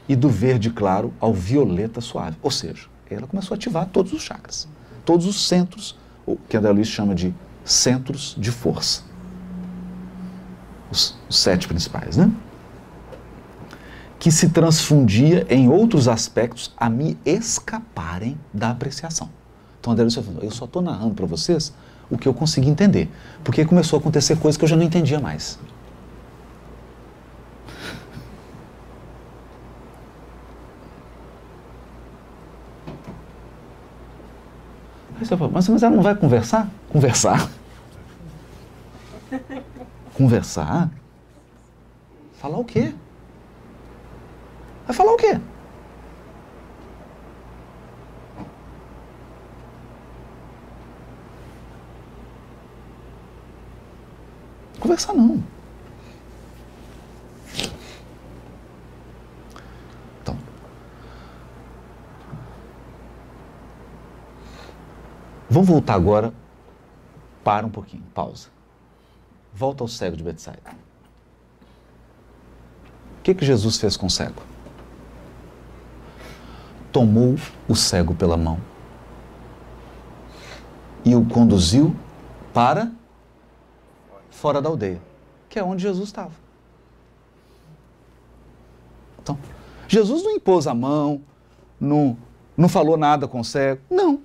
e do verde claro ao violeta suave. Ou seja, ela começou a ativar todos os chakras, todos os centros, o que André Luiz chama de centros de força. Os 7 principais, né? Que se transfundia em outros aspectos a me escaparem da apreciação. Então André Luiz falou, eu só estou narrando para vocês o que eu consegui entender, porque começou a acontecer coisas que eu já não entendia mais. Aí você fala, mas ela não vai conversar? Conversar? Conversar? Falar o quê? Vai falar o quê? Conversar não. Então, vamos voltar agora, para um pouquinho, pausa. Volta ao cego de Betsaida. O que Jesus fez com o cego? Tomou o cego pela mão e o conduziu para fora da aldeia, que é onde Jesus estava. Então, Jesus não impôs a mão, não falou nada com o cego, não.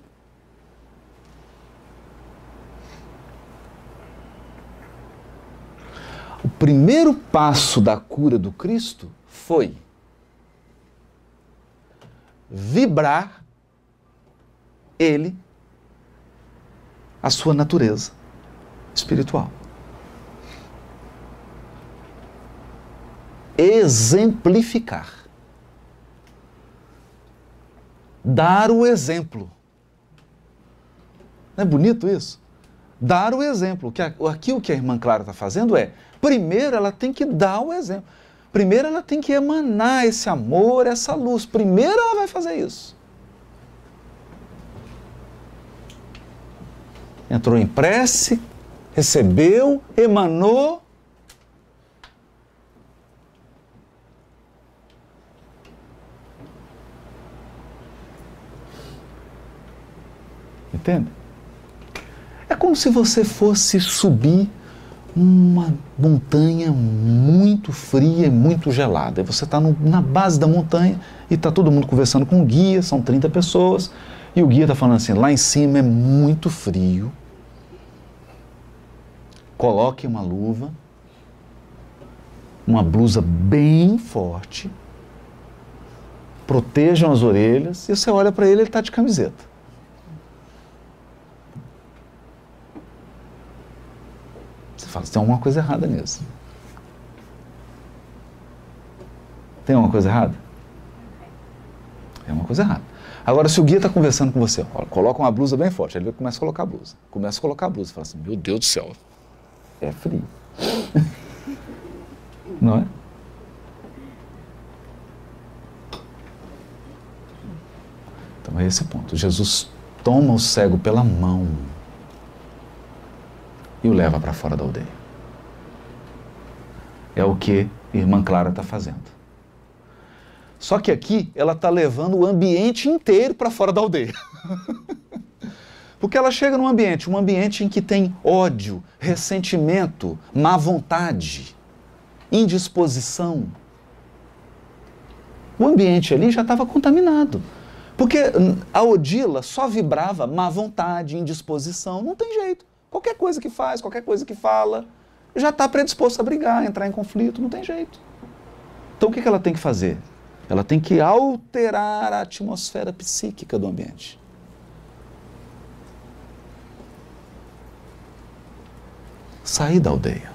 O primeiro passo da cura do Cristo foi vibrar ele, a sua natureza espiritual. Exemplificar. Dar o exemplo. Não é bonito isso? Dar o exemplo. Aqui o que a irmã Clara está fazendo é, primeiro ela tem que dar o exemplo. Primeiro ela tem que emanar esse amor, essa luz. Primeiro ela vai fazer isso. Entrou em prece, recebeu, emanou. Entende? É como se você fosse subir uma montanha muito fria e muito gelada. E você está na base da montanha e está todo mundo conversando com o guia, são 30 pessoas, e o guia está falando assim, lá em cima é muito frio, coloque uma luva, uma blusa bem forte, protejam as orelhas, e você olha para ele está de camiseta. Você fala, tem alguma coisa errada nisso. Tem alguma coisa errada? Tem alguma coisa errada. Agora, se o guia está conversando com você, ó, coloca uma blusa bem forte, aí ele começa a colocar a blusa. Começa a colocar a blusa, fala assim, meu Deus do céu, é frio. Não é? Então é esse ponto. Jesus toma o cego pela mão e o leva para fora da aldeia. É o que a irmã Clara está fazendo. Só que aqui ela está levando o ambiente inteiro para fora da aldeia. Porque ela chega num ambiente, um ambiente em que tem ódio, ressentimento, má vontade, indisposição. O ambiente ali já estava contaminado. Porque a Odila só vibrava má vontade, indisposição, não tem jeito. Qualquer coisa que faz, qualquer coisa que fala, já está predisposto a brigar, a entrar em conflito, não tem jeito. Então o que ela tem que fazer? Ela tem que alterar a atmosfera psíquica do ambiente. Sair da aldeia.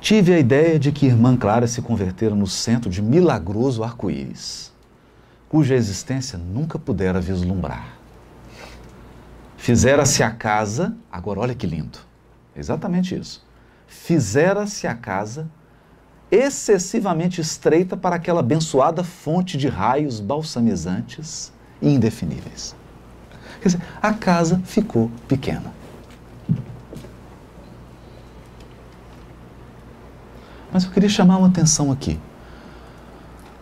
Tive a ideia de que irmã Clara se convertera no centro de milagroso arco-íris, cuja existência nunca pudera vislumbrar. Fizera-se a casa, agora olha que lindo, exatamente isso. Fizera-se a casa excessivamente estreita para aquela abençoada fonte de raios balsamizantes e indefiníveis. Quer dizer, a casa ficou pequena. Mas eu queria chamar uma atenção aqui.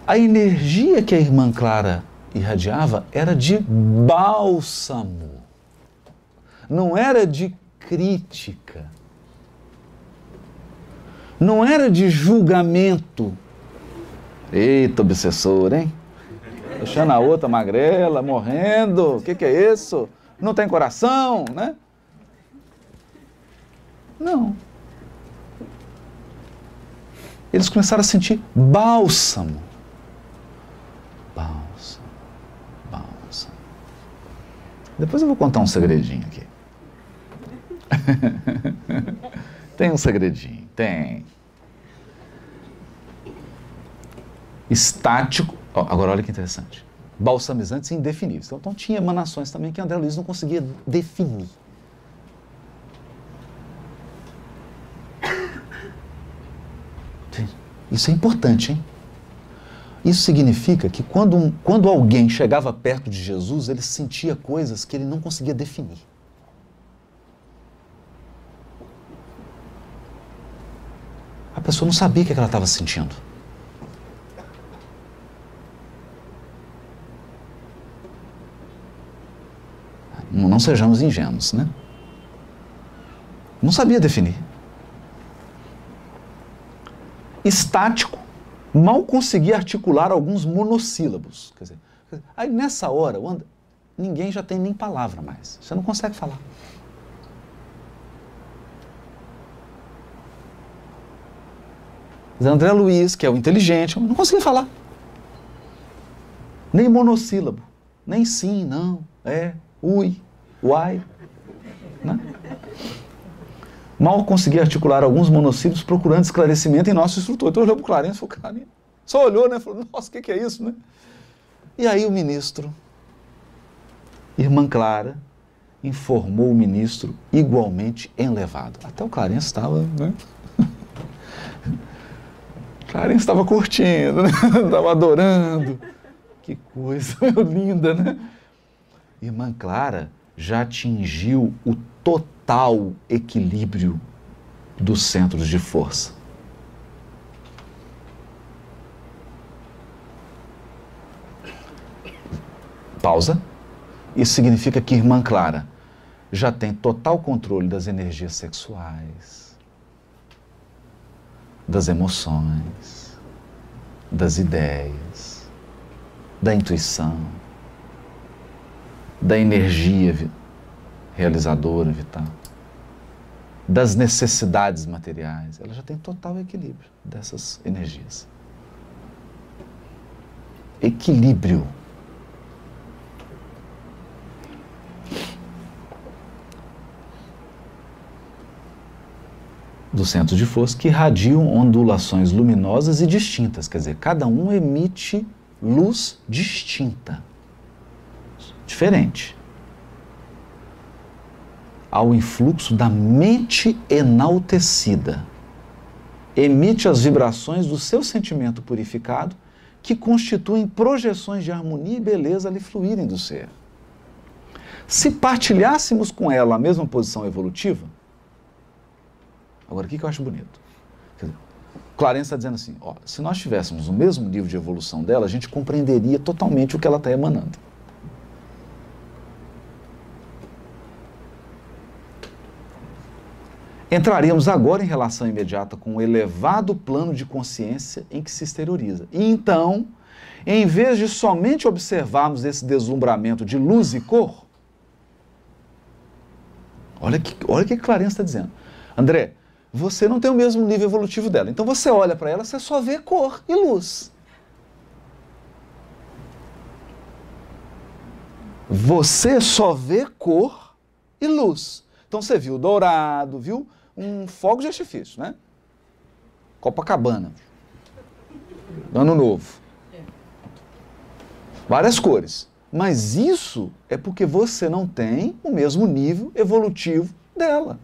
A energia que a irmã Clara irradiava era de bálsamo, não era de crítica, não era de julgamento. Eita, obsessor, hein? Deixando a outra magrela, morrendo, o que é isso? Não tem coração, né? Não. Eles começaram a sentir bálsamo. Bálsamo, bálsamo. Depois eu vou contar um segredinho aqui. Tem um segredinho, tem. Estático, ó, agora olha que interessante. Balsamizantes indefiníveis. Então tinha emanações também que André Luiz não conseguia definir. Isso é importante, hein? Isso significa que quando alguém chegava perto de Jesus, ele sentia coisas que ele não conseguia definir. A pessoa não sabia o que ela estava sentindo. Não sejamos ingênuos, né? Não sabia definir. Estático, mal conseguia articular alguns monossílabos. Quer dizer, aí nessa hora, ninguém já tem nem palavra mais. Você não consegue falar. André Luiz, que é o inteligente, não conseguia falar. Nem monossílabo. Nem sim, não, é, ui, uai. Né? Mal conseguia articular alguns monossílabos procurando esclarecimento em nosso instrutor. Então olhou para o Clarence e falou, Clarence, só olhou, né? Falou, nossa, o que é isso, né? E aí o ministro, irmã Clara, informou o ministro igualmente enlevado. Até o Clarence estava, né? Clarence estava curtindo, né? Estava adorando. Que coisa linda, né? Irmã Clara já atingiu o total equilíbrio dos centros de força. Pausa. Isso significa que irmã Clara já tem total controle das energias sexuais, das emoções, das ideias, da intuição, da energia realizadora, vital, das necessidades materiais. Ela já tem total equilíbrio dessas energias. Equilíbrio. Do centro de força, que irradiam ondulações luminosas e distintas. Quer dizer, cada um emite luz distinta, diferente, ao influxo da mente enaltecida. Emite as vibrações do seu sentimento purificado, que constituem projeções de harmonia e beleza a lhe fluírem do ser. Se partilhássemos com ela a mesma posição evolutiva, agora, o que eu acho bonito? Quer dizer, Clarence está dizendo assim, ó, se nós tivéssemos o mesmo nível de evolução dela, a gente compreenderia totalmente o que ela está emanando. Entraríamos agora em relação imediata com o elevado plano de consciência em que se exterioriza. E então, em vez de somente observarmos esse deslumbramento de luz e cor, olha o que Clarence está dizendo. André, você não tem o mesmo nível evolutivo dela. Então você olha para ela, você só vê cor e luz. Você só vê cor e luz. Então você viu dourado, viu um fogo de artifício, né? Copacabana. Ano Novo. Várias cores. Mas isso é porque você não tem o mesmo nível evolutivo dela.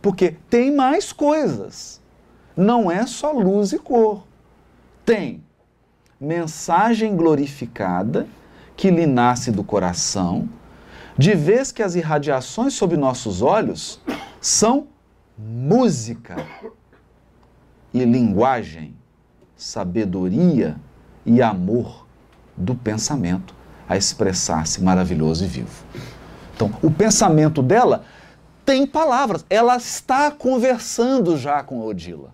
Porque tem mais coisas. Não é só luz e cor. Tem mensagem glorificada que lhe nasce do coração, de vez que as irradiações sob nossos olhos são música e linguagem, sabedoria e amor do pensamento a expressar-se maravilhoso e vivo. Então, o pensamento dela tem palavras, ela está conversando já com a Odila.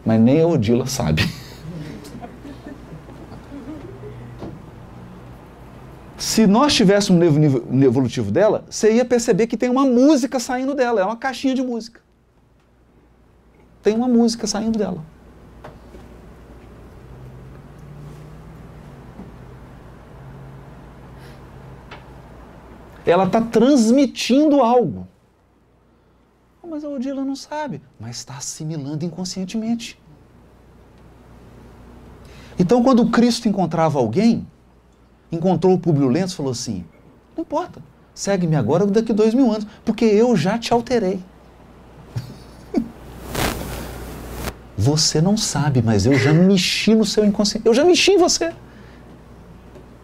Mas nem a Odila sabe. Se nós tivéssemos um nível evolutivo dela, você ia perceber que tem uma música saindo dela, é uma caixinha de música. Tem uma música saindo dela. Ela está transmitindo algo. Mas a Odila não sabe, mas está assimilando inconscientemente. Então, quando o Cristo encontrava alguém, encontrou o Públio Lentz e falou assim, não importa, segue-me agora daqui 2000 anos, porque eu já te alterei. Você não sabe, mas eu já mexi no seu inconsciente, eu já mexi em você.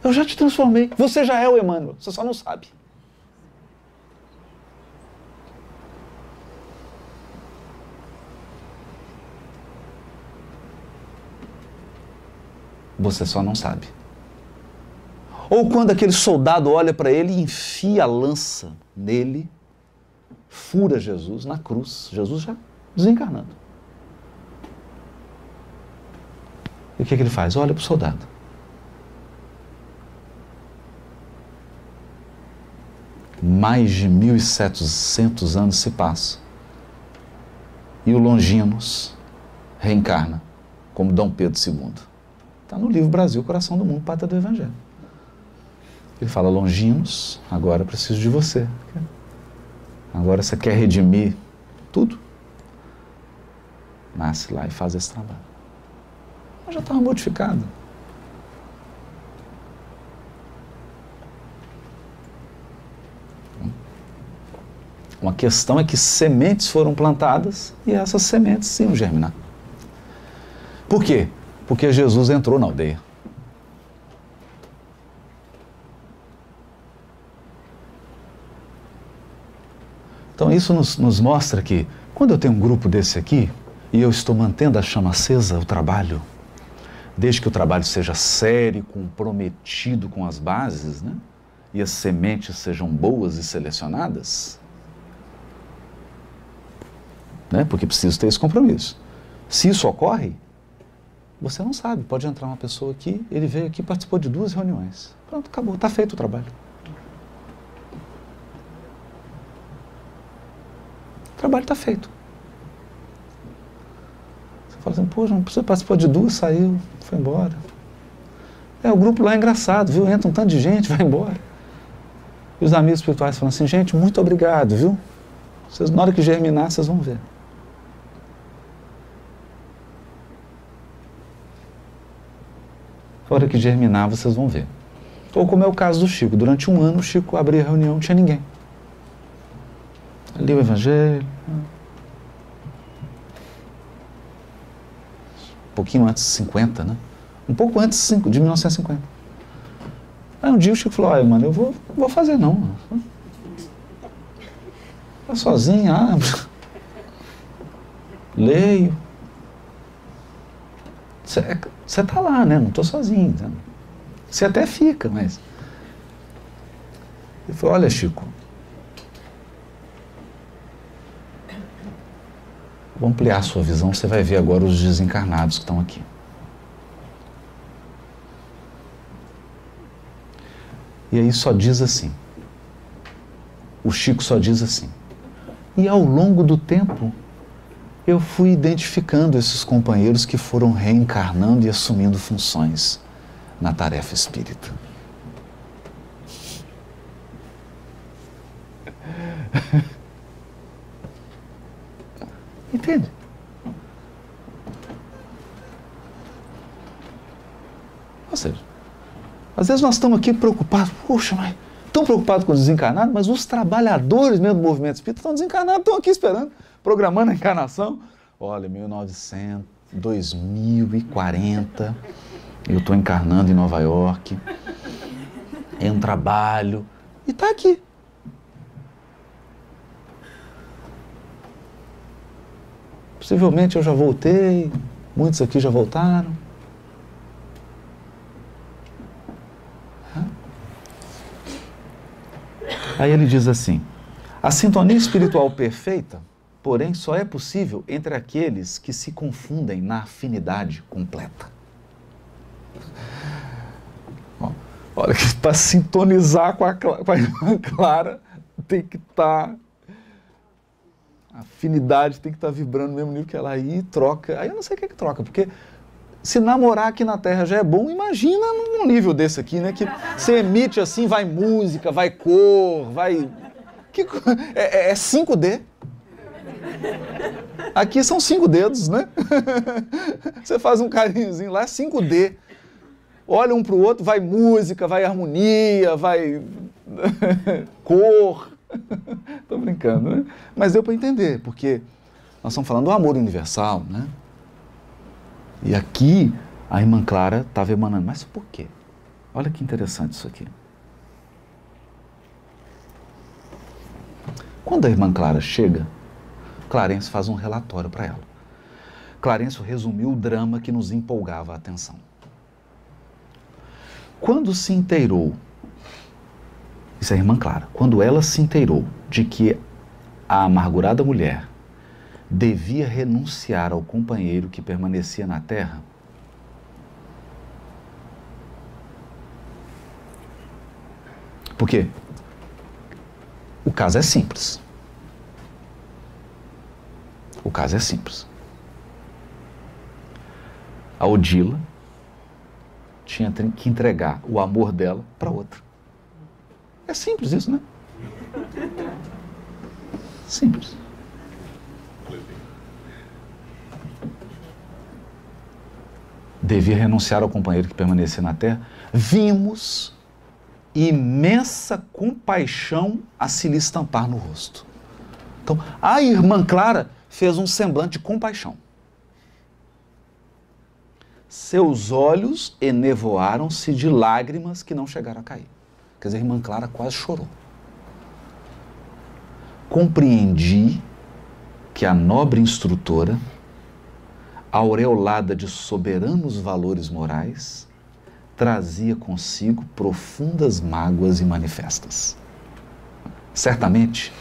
Eu já te transformei, você já é o Emmanuel, você só não sabe. Você só não sabe. Ou quando aquele soldado olha para ele e enfia a lança nele, fura Jesus na cruz, Jesus já desencarnando. E o que ele faz? Olha para o soldado. Mais de 1.700 anos se passam. E o Longinos reencarna como Dom Pedro II. Está no livro Brasil, Coração do Mundo, Pátria do Evangelho. Ele fala, Longinos, agora eu preciso de você. Agora você quer redimir tudo? Nasce lá e faz esse trabalho. Mas já estava modificado. Uma questão é que sementes foram plantadas e essas sementes iam germinar. Por quê? Porque Jesus entrou na aldeia. Então isso nos mostra que quando eu tenho um grupo desse aqui e eu estou mantendo a chama acesa, o trabalho, desde que o trabalho seja sério, comprometido com as bases, né? E as sementes sejam boas e selecionadas, né? Porque precisa ter esse compromisso. Se isso ocorre, você não sabe, pode entrar uma pessoa aqui, ele veio aqui, participou de 2 reuniões. Pronto, acabou, está feito o trabalho. O trabalho está feito. Você fala assim, pô, você participou de 2, saiu, foi embora. O grupo lá é engraçado, viu? Entra um tanto de gente, vai embora. E os amigos espirituais falam assim, gente, muito obrigado, viu? Vocês, na hora que germinar, vocês vão ver. Na hora que germinar, vocês vão ver. Ou como é o caso do Chico. Durante 1 ano, o Chico abria a reunião, não tinha ninguém. Ali o Evangelho. Um pouquinho antes de 50, né? Um pouco antes de 1950. Aí um dia o Chico falou, olha, mano, eu vou fazer não. Tá sozinho, leio. Você tá lá, né? Não tô sozinho. Entendeu? Você até fica, mas... Ele falou, olha, Chico, vou ampliar a sua visão, você vai ver agora os desencarnados que estão aqui. E aí só diz assim, o Chico só diz assim, e ao longo do tempo eu fui identificando esses companheiros que foram reencarnando e assumindo funções na tarefa espírita. Entende? Ou seja, às vezes nós estamos aqui preocupados, poxa, mas tão preocupados com os desencarnados, mas os trabalhadores mesmo do movimento espírita estão desencarnados, estão aqui esperando, programando a encarnação. Olha, 1900, 2040, eu estou encarnando em Nova York, é um trabalho, e está aqui. Possivelmente eu já voltei, muitos aqui já voltaram. Aí ele diz assim, a sintonia espiritual perfeita, porém, só é possível entre aqueles que se confundem na afinidade completa. Olha, que para sintonizar com a irmã Clara, tem que estar... A afinidade tem que estar vibrando no mesmo nível que ela. Aí troca. Aí eu não sei o que é que troca, porque se namorar aqui na Terra já é bom, imagina num nível desse aqui, né? Que você emite assim, vai música, vai cor, vai... É 5D. Aqui são 5 dedos, né? Você faz um carinhozinho lá, é 5D. Olha um para o outro, vai música, vai harmonia, vai cor. Estou brincando, né? Mas deu para entender, porque nós estamos falando do amor universal, né? E aqui a irmã Clara estava emanando. Mas por quê? Olha que interessante isso aqui. Quando a irmã Clara chega, Clarencio faz um relatório para ela. Clarencio resumiu o drama que nos empolgava a atenção. Quando se inteirou, isso é a irmã Clara, quando ela se inteirou de que a amargurada mulher devia renunciar ao companheiro que permanecia na terra, por quê? O caso é simples. O caso é simples. A Odila tinha que entregar o amor dela para outra. É simples isso, né? Simples. Devia renunciar ao companheiro que permanecia na terra. Vimos imensa compaixão a se lhe estampar no rosto. Então, a irmã Clara fez um semblante de compaixão. Seus olhos enevoaram-se de lágrimas que não chegaram a cair. Quer dizer, a irmã Clara quase chorou. Compreendi que a nobre instrutora aureolada de soberanos valores morais, trazia consigo profundas mágoas e manifestas. Certamente,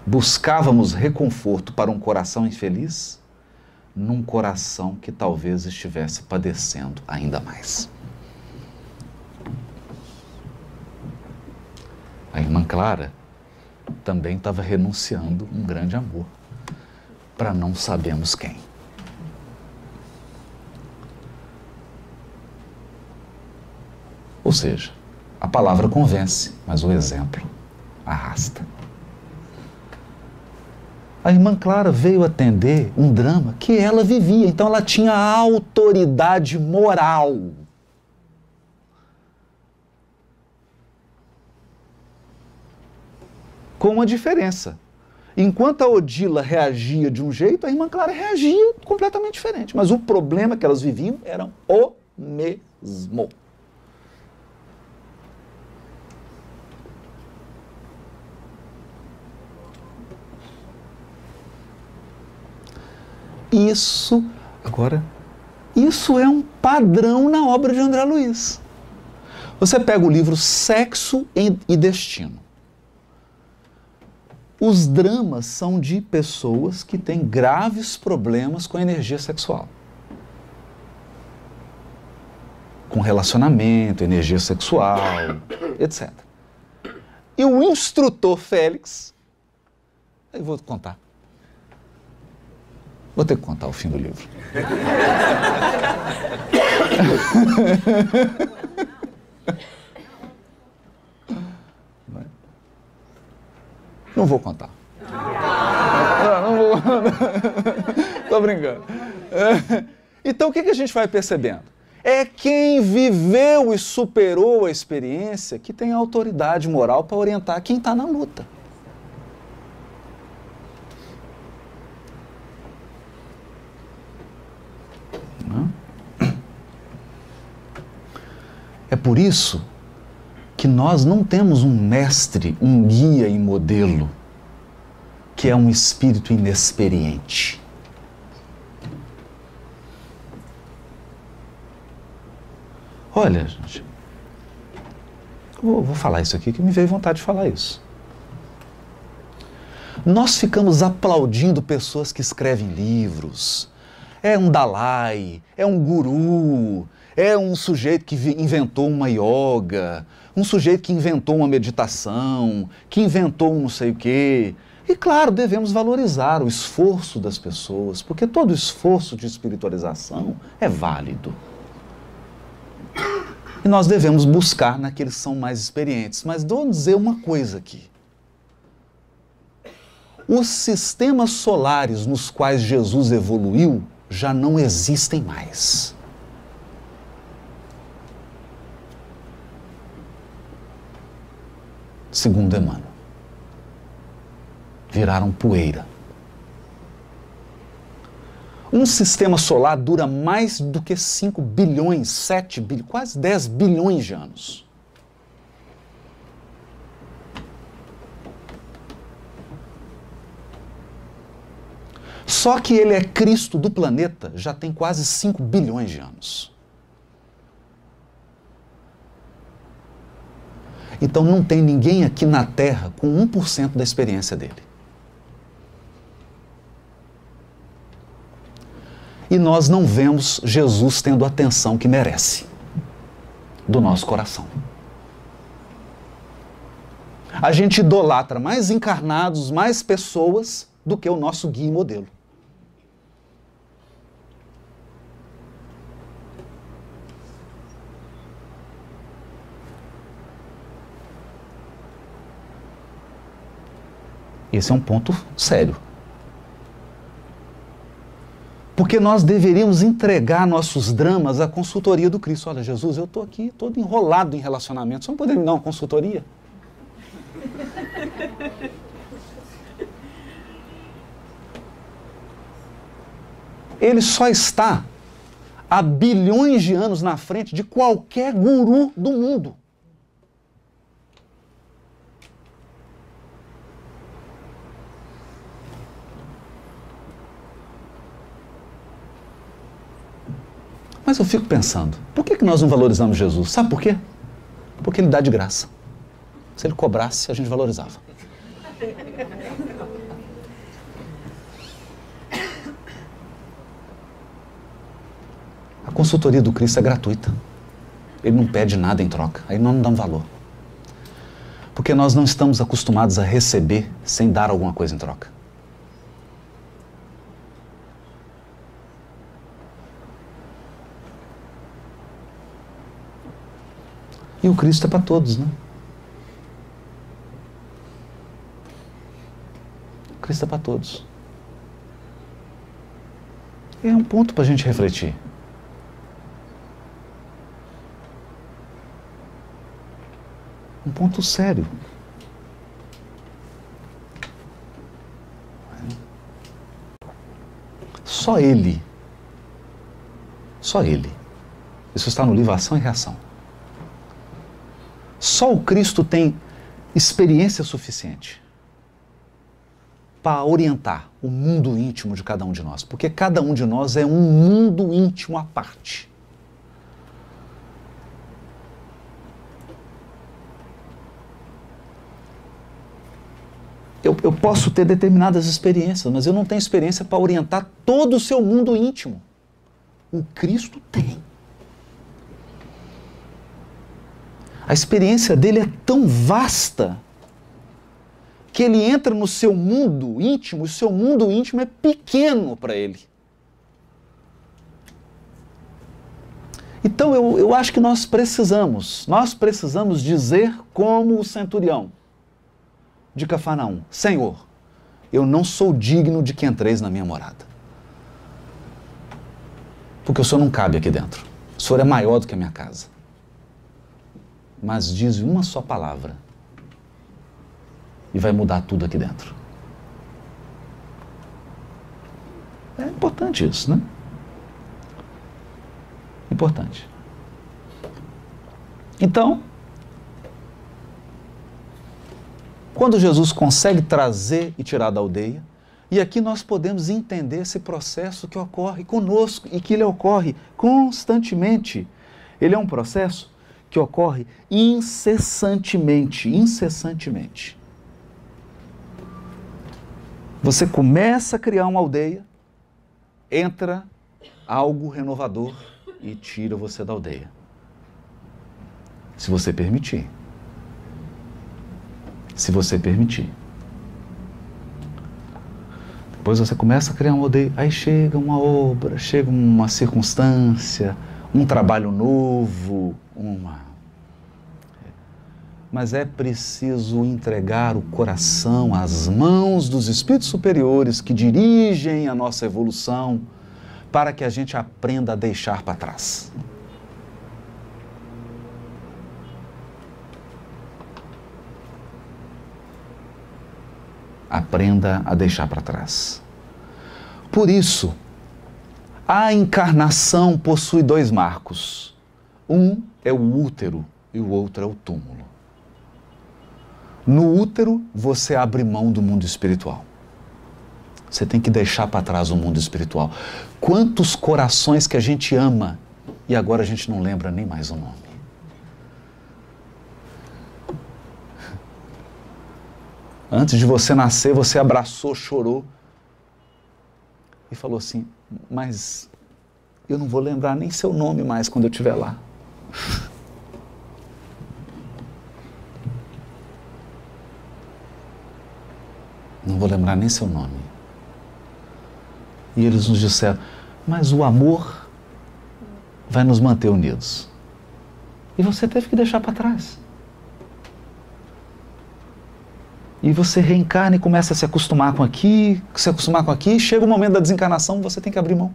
buscávamos reconforto para um coração infeliz, num coração que talvez estivesse padecendo ainda mais. A irmã Clara também estava renunciando um grande amor para não sabemos quem. Ou seja, a palavra convence, mas o exemplo arrasta. A irmã Clara veio atender um drama que ela vivia, então ela tinha autoridade moral. Com uma diferença. Enquanto a Odila reagia de um jeito, a irmã Clara reagia completamente diferente. Mas o problema que elas viviam era o mesmo. Isso é um padrão na obra de André Luiz. Você pega o livro Sexo e Destino. Os dramas são de pessoas que têm graves problemas com a energia sexual. Com relacionamento, energia sexual, etc. E o instrutor Félix, eu vou contar. Vou ter que contar o fim do livro. Não vou contar. Não vou. Tô brincando. Então, o que a gente vai percebendo? É quem viveu e superou a experiência que tem a autoridade moral para orientar quem está na luta. É por isso que nós não temos um mestre, um guia e modelo, que é um espírito inexperiente. Olha, gente, vou falar isso aqui que me veio vontade de falar isso. Nós ficamos aplaudindo pessoas que escrevem livros. É um Dalai, é um guru, é um sujeito que inventou uma yoga, um sujeito que inventou uma meditação, que inventou um não sei o quê. E claro, devemos valorizar o esforço das pessoas, porque todo esforço de espiritualização é válido. E nós devemos buscar naqueles que são mais experientes. Mas vou dizer uma coisa aqui. Os sistemas solares nos quais Jesus evoluiu já não existem mais. Segundo Emmanuel. Viraram poeira. Um sistema solar dura mais do que 5 bilhões, 7 bilhões, quase 10 bilhões de anos. Só que ele é Cristo do planeta já tem quase 5 bilhões de anos. Então não tem ninguém aqui na Terra com 1% da experiência dele. E nós não vemos Jesus tendo a atenção que merece do nosso coração. A gente idolatra mais encarnados, mais pessoas do que o nosso guia e modelo. Esse é um ponto sério. Porque nós deveríamos entregar nossos dramas à consultoria do Cristo. Olha, Jesus, eu estou aqui todo enrolado em relacionamento. Você não poderia me dar uma consultoria? Ele só está há bilhões de anos na frente de qualquer guru do mundo. Mas eu fico pensando, por que nós não valorizamos Jesus? Sabe por quê? Porque Ele dá de graça. Se Ele cobrasse, a gente valorizava. A consultoria do Cristo é gratuita. Ele não pede nada em troca. Aí nós não damos valor. Porque nós não estamos acostumados a receber sem dar alguma coisa em troca. E o Cristo é para todos, né? O Cristo é para todos. E é um ponto para a gente refletir. Um ponto sério. Só Ele. Isso está no livro Ação e Reação. Só o Cristo tem experiência suficiente para orientar o mundo íntimo de cada um de nós. Porque cada um de nós é um mundo íntimo à parte. Eu posso ter determinadas experiências, mas eu não tenho experiência para orientar todo o seu mundo íntimo. O Cristo tem. A experiência dele é tão vasta que ele entra no seu mundo íntimo, e o seu mundo íntimo é pequeno para ele. Então eu acho que nós precisamos dizer como o centurião de Cafarnaum: Senhor, eu não sou digno de que entreis na minha morada. Porque o Senhor não cabe aqui dentro. O Senhor é maior do que a minha casa. Mas diz uma só palavra e vai mudar tudo aqui dentro. É importante isso, né? Importante. Então, quando Jesus consegue trazer e tirar da aldeia, e aqui nós podemos entender esse processo que ocorre conosco e que ele ocorre constantemente. Ele é um processo que ocorre incessantemente. Você começa a criar uma aldeia, entra algo renovador e tira você da aldeia. Se você permitir. Se você permitir. Depois você começa a criar uma aldeia, aí chega uma obra, chega uma circunstância, um trabalho novo, Mas é preciso entregar o coração às mãos dos espíritos superiores que dirigem a nossa evolução para que a gente aprenda a deixar para trás. Aprenda a deixar para trás. Por isso, a encarnação possui dois marcos. Um é o útero e o outro é o túmulo. No útero, você abre mão do mundo espiritual. Você tem que deixar para trás o mundo espiritual. Quantos corações que a gente ama e agora a gente não lembra nem mais o nome. Antes de você nascer, você abraçou, chorou e falou assim: mas eu não vou lembrar nem seu nome mais quando eu estiver lá. Não vou lembrar nem seu nome. E eles nos disseram: mas o amor vai nos manter unidos. E você teve que deixar para trás. E você reencarna e começa a se acostumar com aqui, chega o momento da desencarnação, você tem que abrir mão.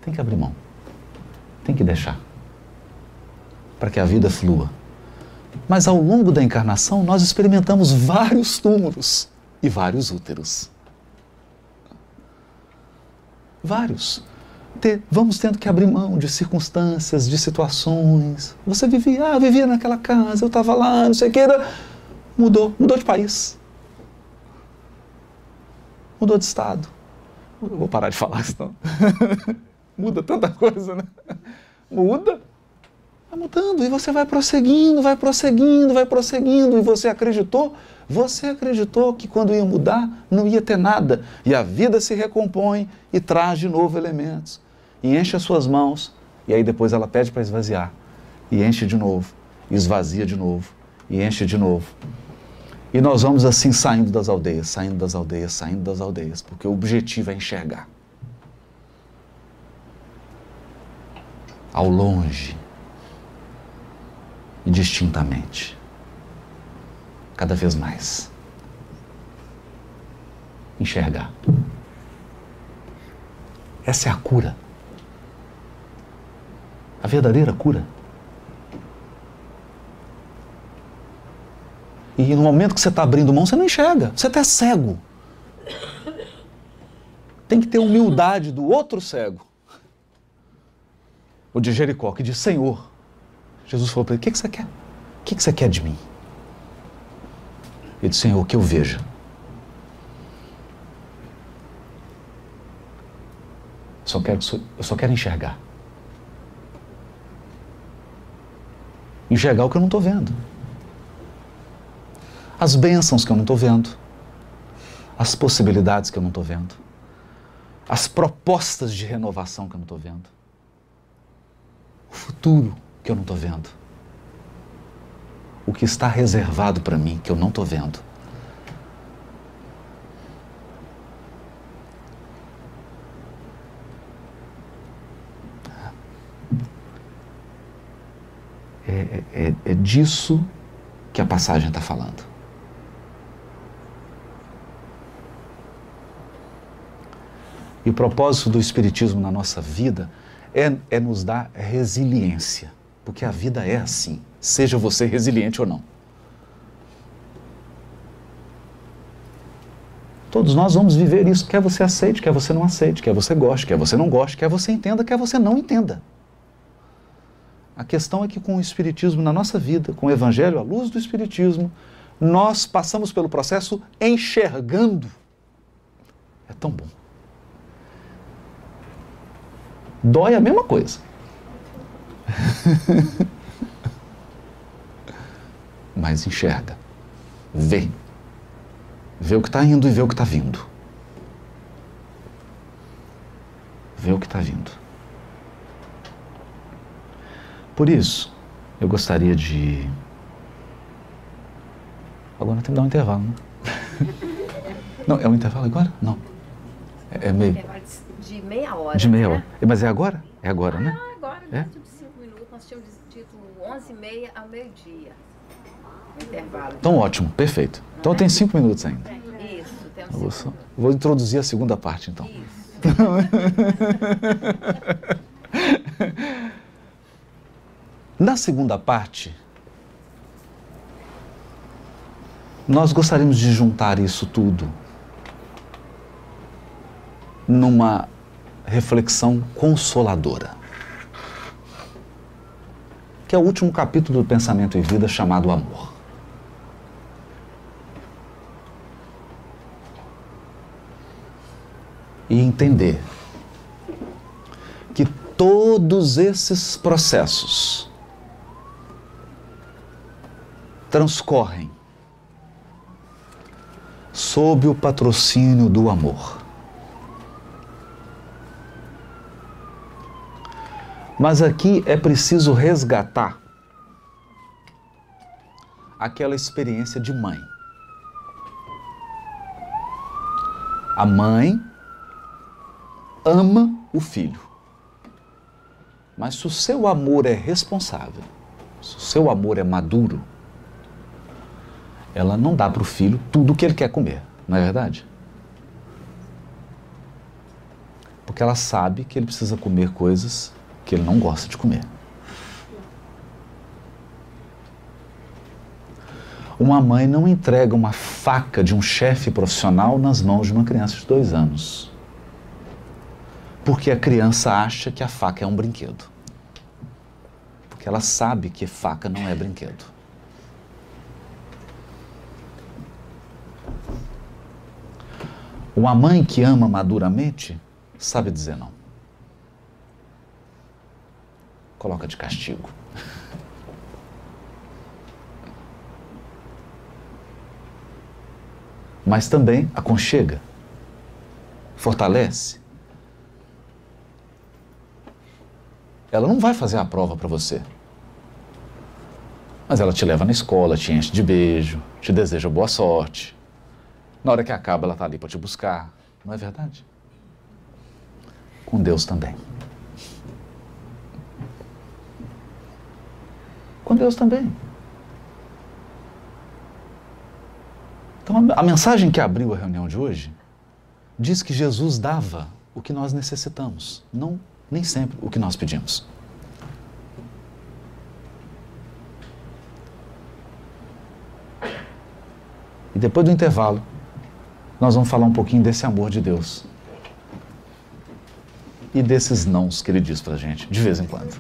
Tem que abrir mão. Tem que deixar. Para que a vida flua. Mas ao longo da encarnação, nós experimentamos vários túmulos e vários úteros. Vários. Vamos tendo que abrir mão de circunstâncias, de situações. Você vivia naquela casa, eu estava lá, não sei o que, mudou de país. Mudou de estado. Eu vou parar de falar, senão muda tanta coisa, né? Muda. Vai mudando, e você vai prosseguindo, vai prosseguindo, vai prosseguindo, e você acreditou que quando ia mudar, não ia ter nada, e a vida se recompõe e traz de novo elementos, e enche as suas mãos, e aí depois ela pede para esvaziar, e enche de novo, e esvazia de novo, e enche de novo. E nós vamos assim saindo das aldeias, saindo das aldeias, saindo das aldeias, porque o objetivo é enxergar. Ao longe, e distintamente, cada vez mais. Enxergar. Essa é a cura. A verdadeira cura. E no momento que você está abrindo mão, você não enxerga, você está cego. Tem que ter humildade do outro cego. O de Jericó, que diz: Senhor, Jesus falou para ele: o que você quer? O que você quer de mim? Ele disse: Senhor, que eu veja. Eu só quero enxergar. Enxergar o que eu não estou vendo. As bênçãos que eu não estou vendo. As possibilidades que eu não estou vendo. As propostas de renovação que eu não estou vendo. O futuro que eu não estou vendo. O que está reservado para mim, que eu não estou vendo. É disso que a passagem está falando. E o propósito do Espiritismo na nossa vida é nos dar resiliência. Porque a vida é assim, seja você resiliente ou não. Todos nós vamos viver isso, quer você aceite, quer você não aceite, quer você goste, quer você não goste, quer você entenda, quer você não entenda. A questão é que com o Espiritismo na nossa vida, com o Evangelho à luz do Espiritismo, nós passamos pelo processo enxergando. É tão bom. Dói a mesma coisa. Mas enxerga. Vê. Vê o que está indo e vê o que está vindo. Vê o que está vindo. Por isso, eu gostaria de... Agora tem que dar um intervalo, né? Não, é um intervalo agora? Não. É meio... De meia hora. De meia hora. Mas é agora? É agora, né? Ah, agora, dentro de 5 minutos. Nós tínhamos dito 11h30 ao meio-dia. Intervalo. Então, ótimo, perfeito. Então tem 5 minutos ainda. Isso, temos 5 minutos. Vou introduzir a segunda parte, então. Isso. Na segunda parte, nós gostaríamos de juntar isso tudo numa reflexão consoladora, que é o último capítulo do Pensamento e Vida, chamado Amor. E entender que todos esses processos transcorrem sob o patrocínio do amor. Mas aqui é preciso resgatar aquela experiência de mãe. A mãe ama o filho. Mas se o seu amor é responsável, se o seu amor é maduro, ela não dá para o filho tudo o que ele quer comer, não é verdade? Porque ela sabe que ele precisa comer coisas que ele não gosta de comer. Uma mãe não entrega uma faca de um chefe profissional nas mãos de uma criança de 2 anos. Porque a criança acha que a faca é um brinquedo. Porque ela sabe que faca não é brinquedo. Uma mãe que ama maduramente sabe dizer não. Coloca de castigo. Mas também aconchega, fortalece. Ela não vai fazer a prova para você. Mas ela te leva na escola, te enche de beijo, te deseja boa sorte. Na hora que acaba, ela está ali para te buscar. Não é verdade? Com Deus também. Com Deus também. Então, a mensagem que abriu a reunião de hoje diz que Jesus dava o que nós necessitamos, não nem sempre o que nós pedimos. E depois do intervalo, nós vamos falar um pouquinho desse amor de Deus e desses nãos que Ele diz pra gente, de vez em quando.